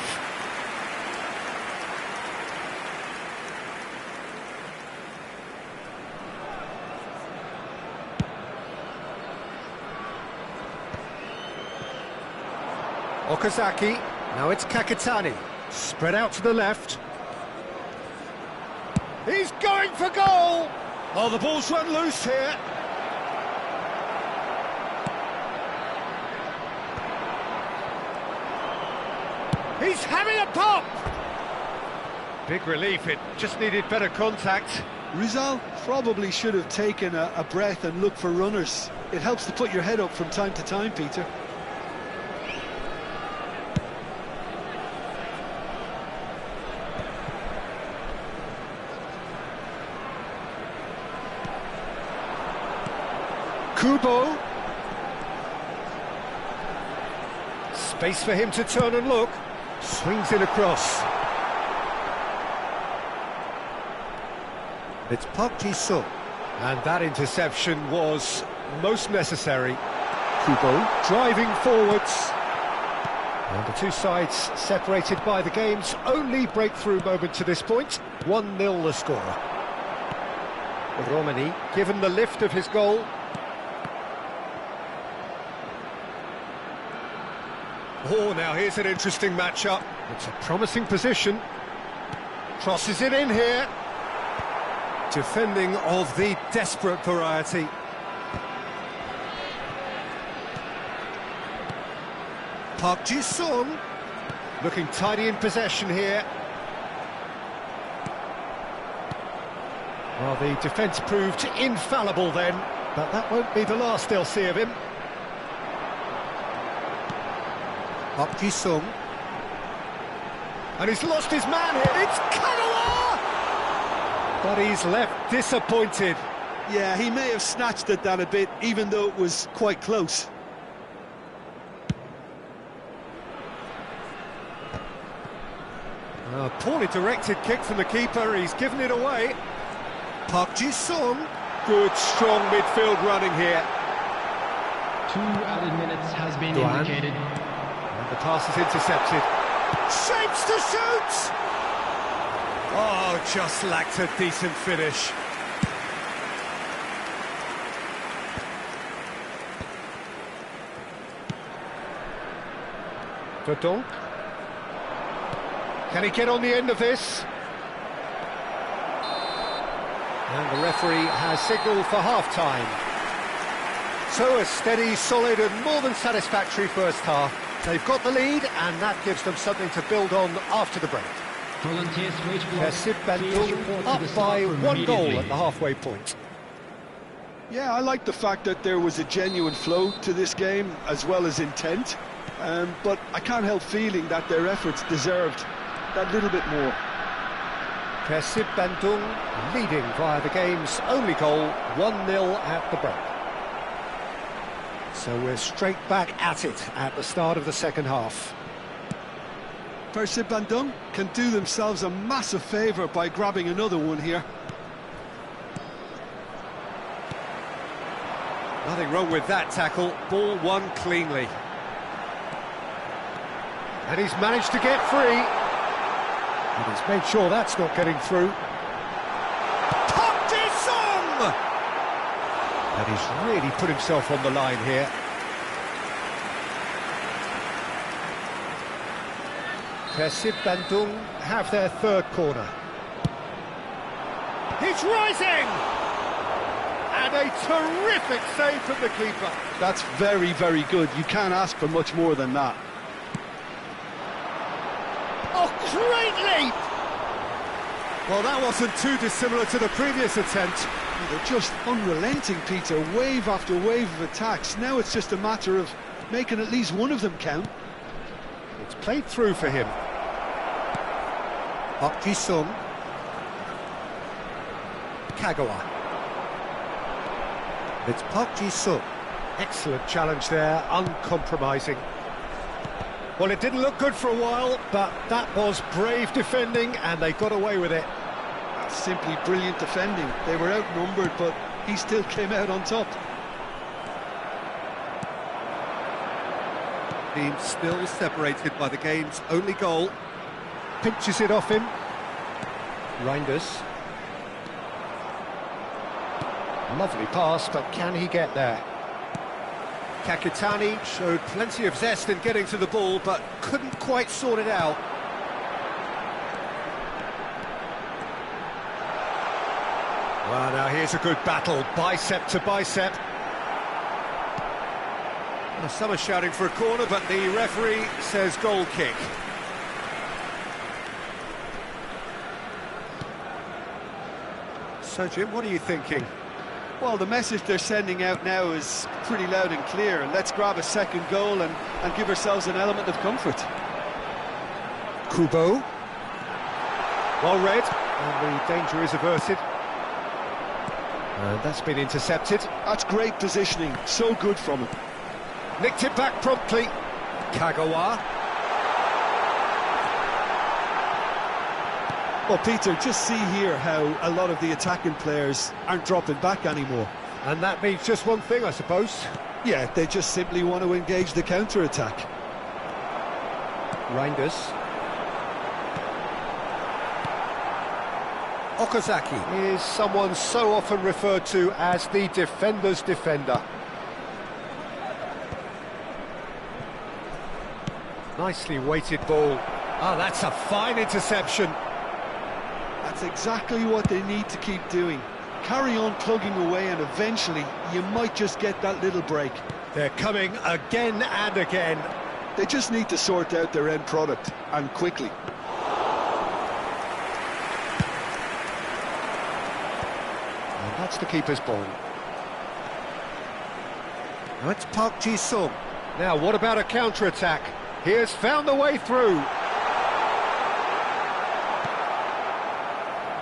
Okazaki, now it's Kakitani, spread out to the left. He's going for goal! Oh, the ball's run loose here. He's having a pop! Big relief, it just needed better contact. Rizal probably should have taken a breath and looked for runners. It helps to put your head up from time to time, Peter. Kubo. Space for him to turn and look. Swings it across. It's Park Ji-sung. And that interception was most necessary. Kubo driving forwards. And the two sides separated by the game's only breakthrough moment to this point. 1-0 the score. Romani given the lift of his goal. Oh, now here's an interesting matchup. It's a promising position. Crosses it in here. Defending of the desperate variety. Park Ji-sung looking tidy in possession here. Well, the defence proved infallible then, but that won't be the last they'll see of him. Park Ji-sung. And he's lost his man here. It's Kagawa! But he's left disappointed. Yeah, he may have snatched at that a bit, even though it was quite close. A poorly directed kick from the keeper. He's given it away. Park Ji-sung. Good, strong midfield running here. 2 added minutes has been Duan. indicated. And the pass is intercepted. Shapes to shoot! Oh, just lacked a decent finish. Dodon. Can he get on the end of this? And the referee has signalled for half-time. So a steady, solid and more than satisfactory first half. They've got the lead and that gives them something to build on after the break. Volunteers for each block. Persib Please Bandung report to up the by staff room 1 goal immediately. at the halfway point. Yeah, I like the fact that there was a genuine flow to this game, as well as intent. But I can't help feeling that their efforts deserved that little bit more. Persib Bandung leading via the game's only goal, 1-0 at the break. So we're straight back at it at the start of the second half. Persib Bandung can do themselves a massive favour by grabbing another one here. Nothing wrong with that tackle, ball won cleanly. And he's managed to get free. And he's made sure that's not getting through. Park Ji-sung! And he's really put himself on the line here. Persib Bandung have their third corner. He's rising! And a terrific save from the keeper. That's very, very good. You can't ask for much more than that. Oh, great leap! Well, that wasn't too dissimilar to the previous attempt. They're just unrelenting, Peter. Wave after wave of attacks. Now it's just a matter of making at least one of them count. It's played through for him. Park Ji-sung. Kagawa. It's Park Ji-sung. Excellent challenge there, uncompromising. Well, it didn't look good for a while, but that was brave defending, and they got away with it. That's simply brilliant defending. They were outnumbered, but he still came out on top. Team still separated by the game's only goal. Pinches it off him. Reinders. Lovely pass, but can he get there? Kakitani showed plenty of zest in getting to the ball, but couldn't quite sort it out. Well, now here's a good battle, bicep to bicep. Well, some are shouting for a corner, but the referee says goal kick. So, Jim, what are you thinking? Well, the message they're sending out now is pretty loud and clear. Let's grab a second goal and give ourselves an element of comfort. Kubo. Well read, and the danger is averted. And that's been intercepted. That's great positioning, so good from him. Nicked it back promptly. Kagawa. Well, Peter, just see here how a lot of the attacking players aren't dropping back anymore. And that means just one thing, I suppose. Yeah, they just simply want to engage the counter-attack. Reinders. Okazaki is someone so often referred to as the defender's defender. Nicely weighted ball. Oh, that's a fine interception. That's exactly what they need to keep doing. Carry on plugging away and eventually you might just get that little break. They're coming again and again. They just need to sort out their end product, and quickly. And that's the keeper's ball. Now it's Park Ji-sung. Now what about a counter-attack? He has found the way through.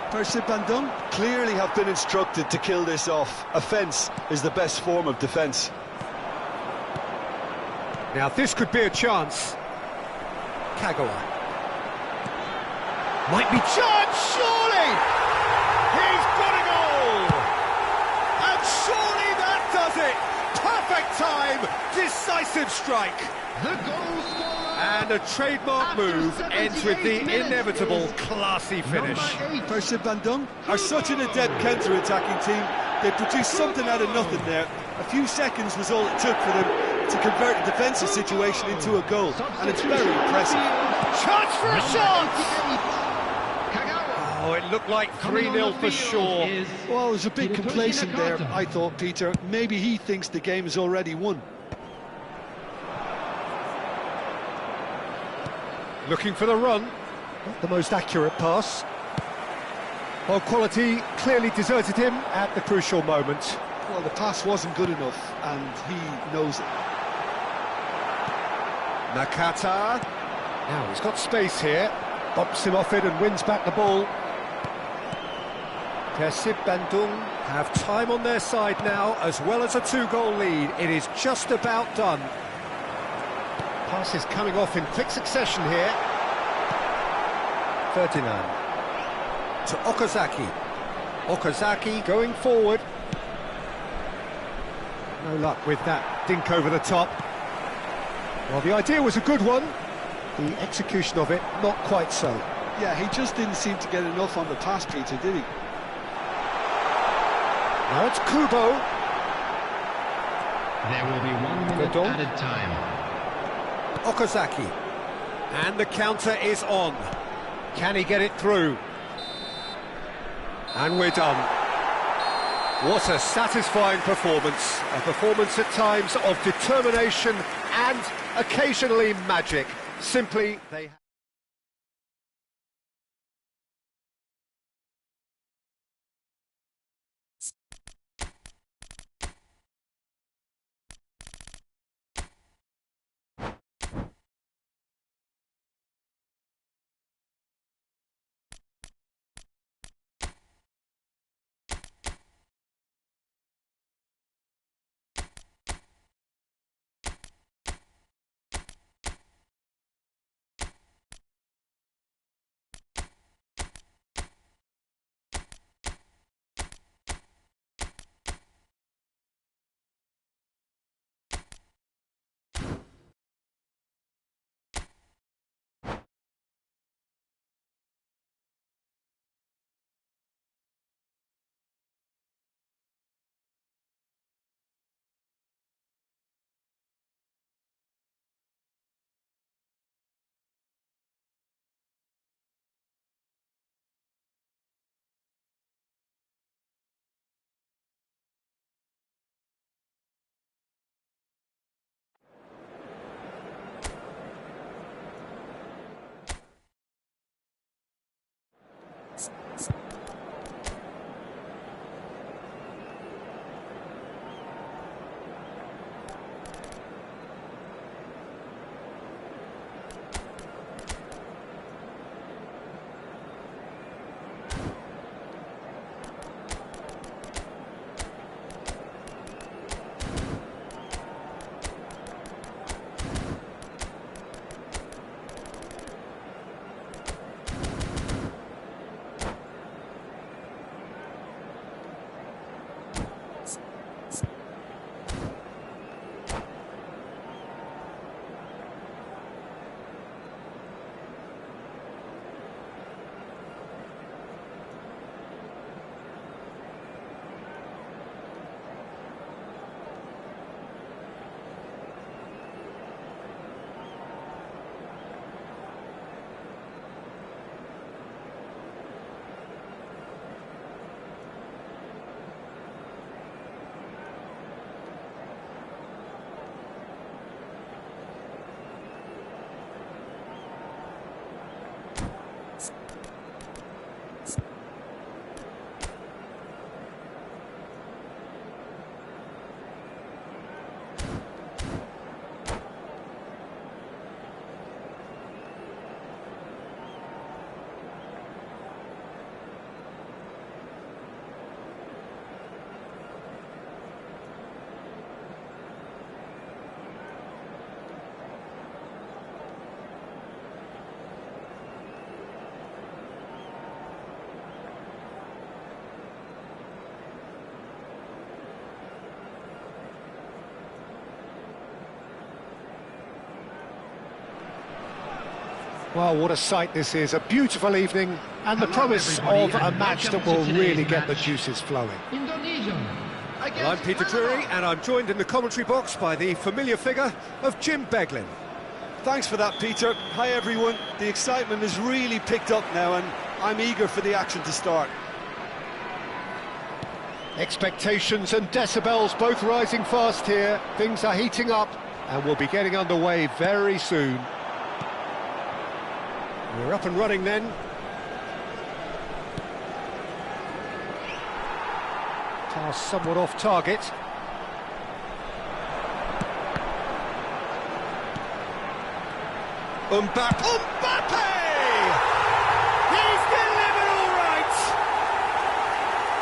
Bandung clearly have been instructed to kill this off. Offence is the best form of defence. Now this could be a chance. Kagawa. Might be chance, surely! He's got a goal! And surely that does it! Perfect time! Decisive strike! The goal scorer! And a trademark move ends with the inevitable classy finish. Bandung are such an adept counter-attacking team. They produced something out of nothing there. A few seconds was all it took for them to convert a defensive situation into a goal, and it's very impressive. Chance for a shot! Oh, it looked like 3-0 for sure. Well, it was a bit complacent there, I thought, Peter. Maybe he thinks the game is already won. Looking for the run. Not the most accurate pass. Well, quality clearly deserted him at the crucial moment. Well, the pass wasn't good enough, and he knows it. Nakata. Now he's got space here. Bumps him off it and wins back the ball. Bandung have time on their side now, as well as a 2-goal lead. It is just about done. Passes coming off in quick succession here. Ferdinand to Okazaki. Okazaki going forward. No luck with that dink over the top. Well, the idea was a good one. The execution of it, not quite so. Yeah, he just didn't seem to get enough on the pass, Peter, did he? Now it's Kubo. There will be 1 minute Verdon. added time. Okazaki. And the counter is on. Can he get it through? And we're done. What a satisfying performance. A performance at times of determination and occasionally magic. Simply, they... Well, what a sight this is, a beautiful evening, and the promise of a match that will really get the juices flowing. Indonesia. Well, I'm Peter Drury, and I'm joined in the commentary box by the familiar figure of Jim Beglin. Thanks for that, Peter. Hi, everyone. The excitement has really picked up now, and I'm eager for the action to start. Expectations and decibels both rising fast here. Things are heating up, and we'll be getting underway very soon. We're up and running then. Pass somewhat off target. Mbappe! He's delivered all right!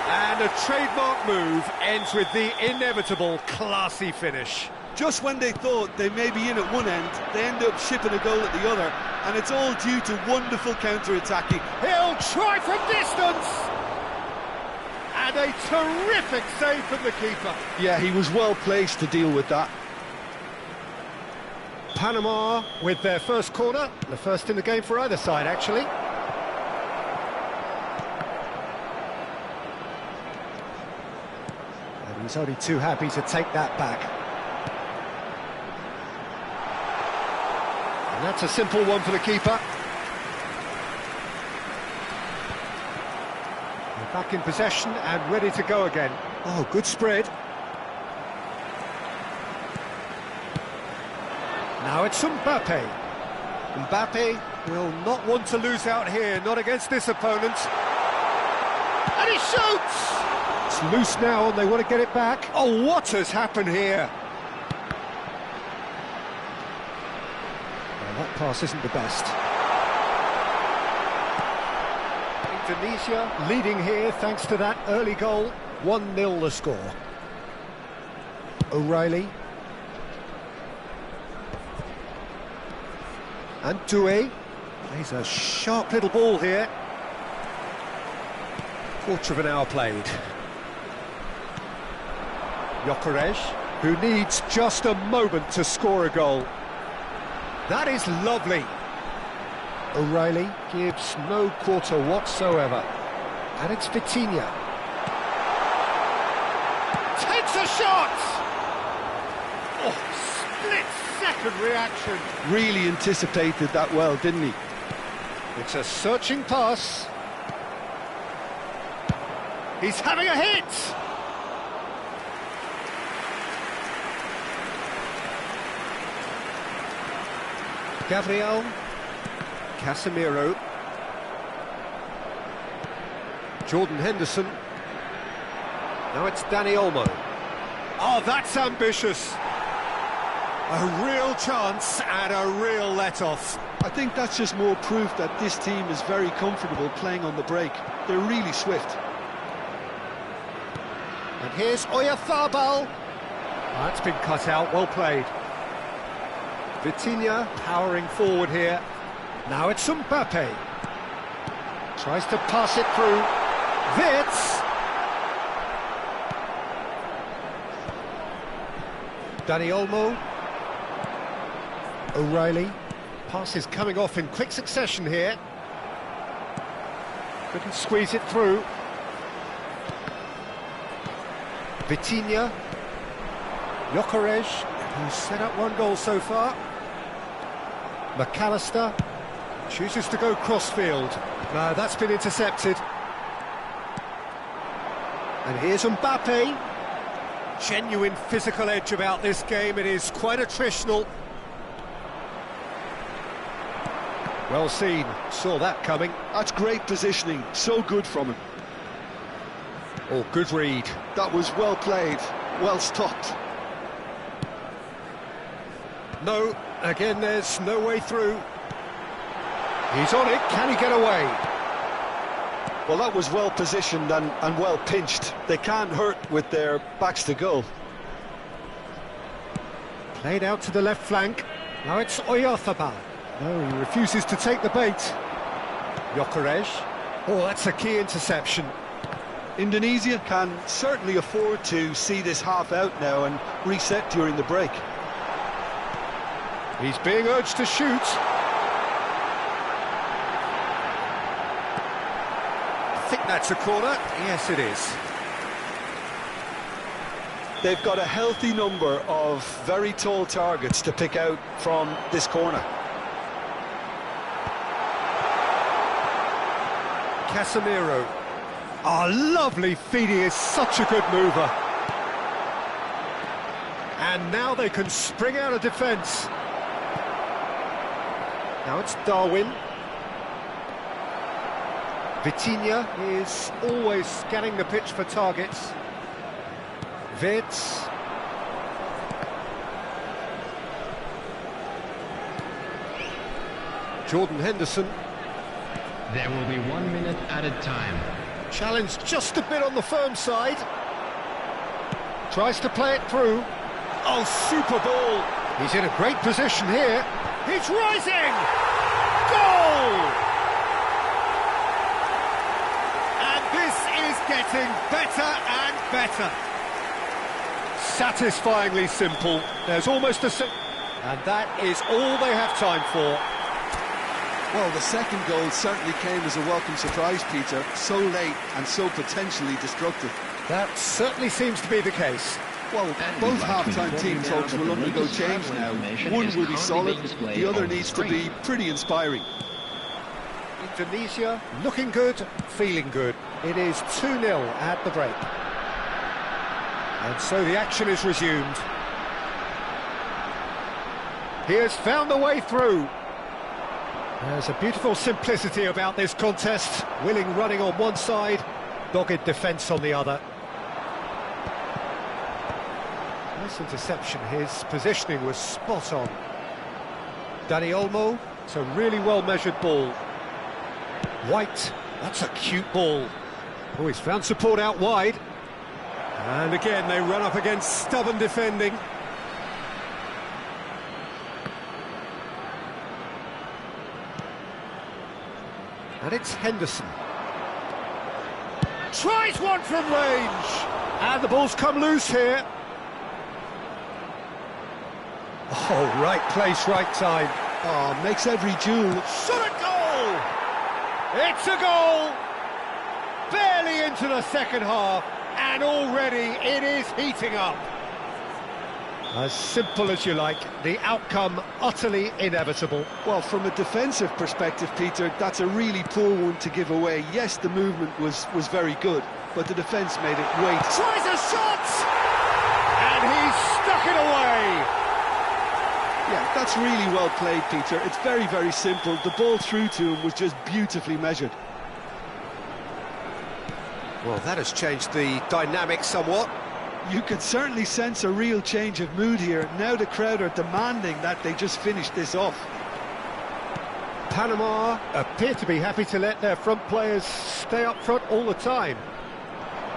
And a trademark move ends with the inevitable classy finish. Just when they thought they may be in at one end, they end up shipping a goal at the other, and it's all due to wonderful counter-attacking. He'll try from distance! And a terrific save from the keeper. Yeah, he was well placed to deal with that. Panama with their first corner, the first in the game for either side, actually. And he's only too happy to take that back. And that's a simple one for the keeper. They're back in possession and ready to go again. Oh, good spread. Now it's Mbappe. Mbappe will not want to lose out here, not against this opponent. And he shoots! It's loose now and they want to get it back. Oh, what has happened here? Well, that pass isn't the best. Indonesia leading here thanks to that early goal. 1-0 the score. O'Reilly. And Doué plays a sharp little ball here. Quarter of an hour played. Gyökeres, who needs just a moment to score a goal. That is lovely. O'Reilly gives no quarter whatsoever. And it's Vitinha. Takes a shot! Oh, split-second reaction. Really anticipated that well, didn't he? It's a searching pass. He's having a hit! Gabriel. Casemiro. Jordan Henderson. Now it's Dani Olmo. Oh, that's ambitious. A real chance and a real let-off. I think that's just more proof that this team is very comfortable playing on the break. They're really swift. And here's Oyarzabal. That's been cut out, well played. Vitinha powering forward here. Now it's Mbappe. Tries to pass it through. Wits. Dani Olmo. O'Reilly. Passes coming off in quick succession here. Couldn't squeeze it through. Vitinha. Gyökeres, who's set up one goal so far. McAllister chooses to go crossfield. No, that's been intercepted. And here's Mbappe. Genuine physical edge about this game. It is quite attritional. Well seen, saw that coming. That's great positioning, so good from him. Oh, good read. That was well played, well stopped. No, again there's no way through. He's on it, can he get away? Well, that was well positioned and well pinched. They can't hurt with their backs to goal. Played out to the left flank. Now it's Oyarzabal. No, he refuses to take the bait. Gyökeres. Oh, that's a key interception. Indonesia can certainly afford to see this half out now and reset during the break. He's being urged to shoot. That's a corner. Yes, it is. They've got a healthy number of very tall targets to pick out from this corner. Casemiro. Oh, lovely feed. He is such a good mover. And now they can spring out of defence. Now it's Darwin. Vitinha is always scanning the pitch for targets. Vitz. Jordan Henderson. There will be 1 minute added time. Challenged just a bit on the firm side. Tries to play it through. Oh, super ball. He's in a great position here. He's rising! Goal! And this is getting better and better. Satisfyingly simple. There's almost a... And that is all they have time for. Well, the second goal certainly came as a welcome surprise, Peter. So late and so potentially destructive. That certainly seems to be the case. Well, both half-time team talks will undergo change now. One will be solid, the other needs to be pretty inspiring. Indonesia looking good, feeling good. It is 2-0 at the break. And so the action is resumed. He has found the way through. There's a beautiful simplicity about this contest. Willing running on one side, dogged defence on the other. Nice interception. His positioning was spot on. Dani Olmo, it's a really well-measured ball. White, that's a cute ball. Oh, he's found support out wide. And again, they run up against stubborn defending. And it's Henderson. Tries one from range. And the ball's come loose here. Oh, right place, right time. Oh, makes every duel. Shot a goal! It's a goal! Barely into the second half, and already it is heating up. As simple as you like, the outcome utterly inevitable. Well, from a defensive perspective, Peter, that's a really poor one to give away. Yes, the movement was very good, but the defence made it wait. Tries a shot! And he's stuck it away! Yeah, that's really well played, Peter. It's very, very simple. The ball through to him was just beautifully measured. Well, that has changed the dynamic somewhat. You could certainly sense a real change of mood here. Now the crowd are demanding that they just finish this off. Panama appear to be happy to let their front players stay up front all the time.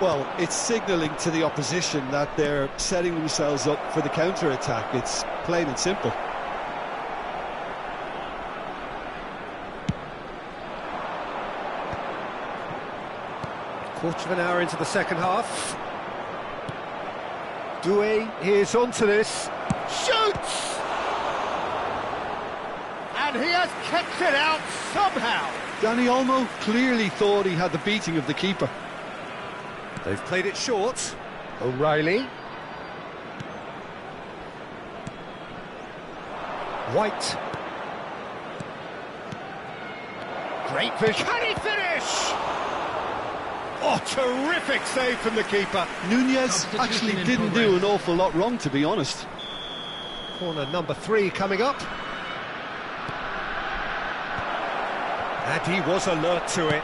Well, it's signalling to the opposition that they're setting themselves up for the counter-attack. It's plain and simple. Quarter of an hour into the second half. Doué is onto this. Shoots! And he has kept it out somehow. Dani Olmo clearly thought he had the beating of the keeper. They've played it short. O'Reilly. White. Great vision. Can he finish? Oh, terrific save from the keeper. Nunez actually didn't do an awful lot wrong, to be honest. Corner number 3 coming up. And he was alert to it.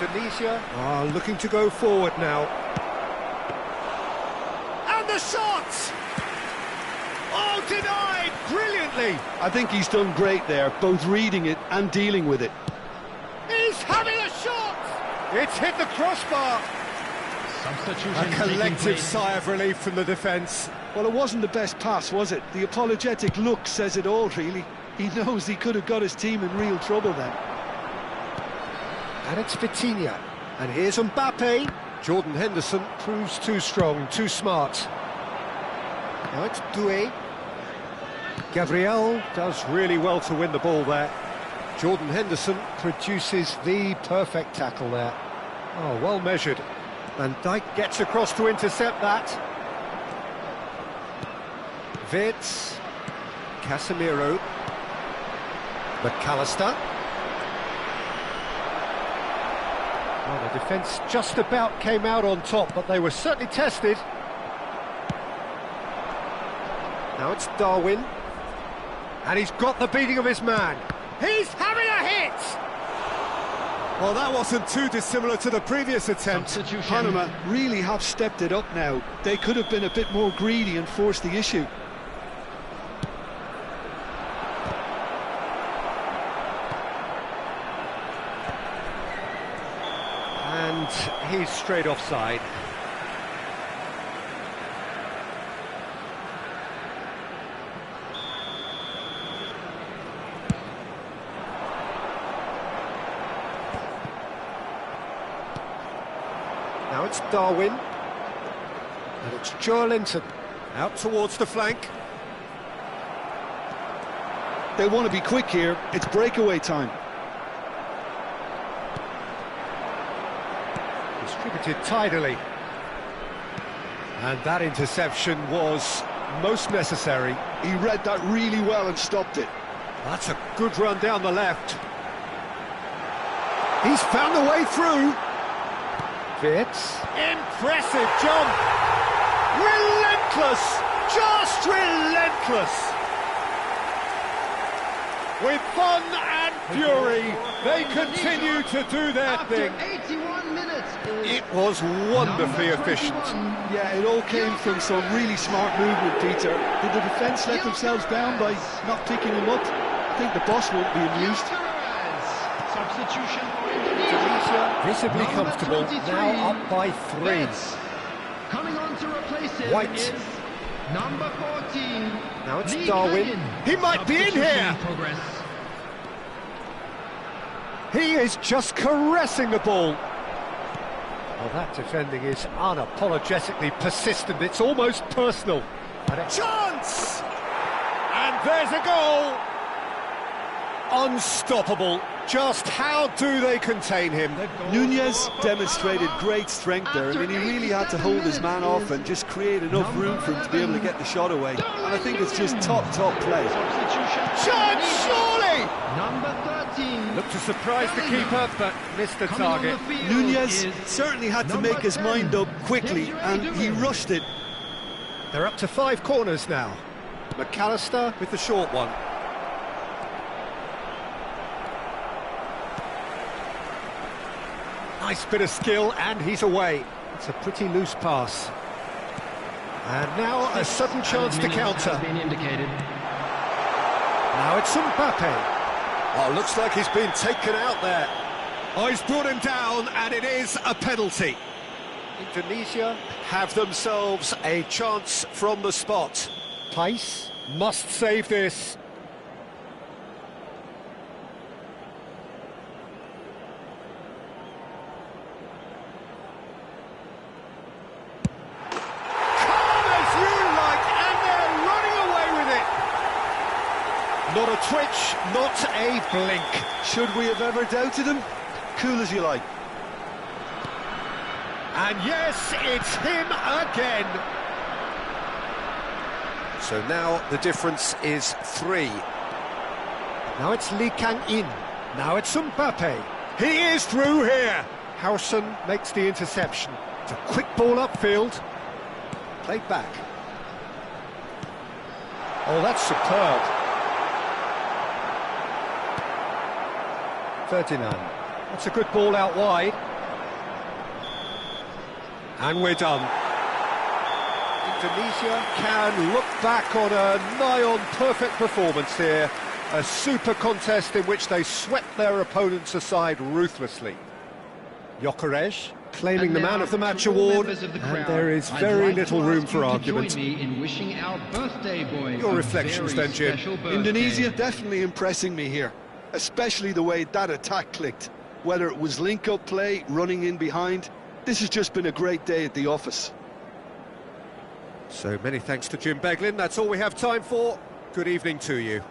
Indonesia are looking to go forward now. And the shot! Oh, denied brilliantly. I think he's done great there, both reading it and dealing with it. He's having a shot! It's hit the crossbar. Substitution A collective sigh of relief from the defence. Well, it wasn't the best pass, was it? The apologetic look says it all, really. He knows he could have got his team in real trouble then. And it's Vitinha. And here's Mbappe. Jordan Henderson proves too strong, too smart. Now it's Doué. Gabriel does really well to win the ball there. Jordan Henderson produces the perfect tackle there. Oh, well measured. Van Dijk gets across to intercept that. Wirtz. Casemiro. McAllister. Well, the defence just about came out on top, but they were certainly tested. Now it's Darwin. And he's got the beating of his man. He's having a hit! Well, that wasn't too dissimilar to the previous attempt. Panama really have stepped it up now. They could have been a bit more greedy and forced the issue. And he's straight offside. Now it's Darwin. And it's Joelinton. Out towards the flank. They want to be quick here. It's breakaway time. Distributed tidily. And that interception was most necessary. He read that really well and stopped it. That's a good run down the left. He's found a way through. Wirtz. Impressive jump. Relentless. Just relentless. With fun and fury, they continue to do their thing. 81 minutes. It was wonderfully efficient. Yeah, it all came from some really smart movement, Peter. Did the defence let themselves down by not picking him up? I think the boss won't be amused. Substitution for Tunisia visibly Number comfortable, 23, now up by 3. Betts. Coming on to replace him White. is number 14. Now it's Lee Darwin. Canyon. He might be in Substitution here. Progress. He is just caressing the ball. Well, that defending is unapologetically persistent. It's almost personal. Chance! And there's a goal! Unstoppable. Just how do they contain him? Nunez demonstrated great strength there. I mean, he really had to hold his man off and just create enough room for him to be able to get the shot away. And I think it's just top play. Substitution. Chance, surely! Number 13. Looked to surprise the keeper, but missed the Coming on target. the field Nunez is certainly had to number make his 10. mind up quickly, and he rushed it. They're up to 5 corners now. McAllister with the short one. Nice bit of skill, and he's away. It's a pretty loose pass. And now a sudden chance to Minutes counter. has been indicated. Now it's Mbappe. Oh, looks like he's been taken out there. Oh, he's brought him down, and it is a penalty. Indonesia, Have themselves a chance from the spot. pace. Must save this. Calm as you like, and they're running away with it. Not a twitch, not a blink. Should we have ever doubted him? Cool as you like. And yes, it's him again. So now the difference is 3. Now it's Lee Kang-in. Now it's Mbappe. He is through here. Howson makes the interception. It's a quick ball upfield. Played back. Oh, that's superb. Ferdinand. That's a good ball out wide. And we're done. Indonesia Can look back on a nigh-on perfect performance here. A super contest in which they swept their opponents aside ruthlessly. Gyökeres claiming the Man of the Match award, and there is very little room for argument. Join me in wishing our birthday boy Your a reflections very then, Jim. special birthday. Indonesia definitely impressing me here, especially the way that attack clicked. Whether it was link-up play, running in behind, this has just been a great day at the office. So many thanks to Jim Beglin. That's all we have time for. Good evening to you.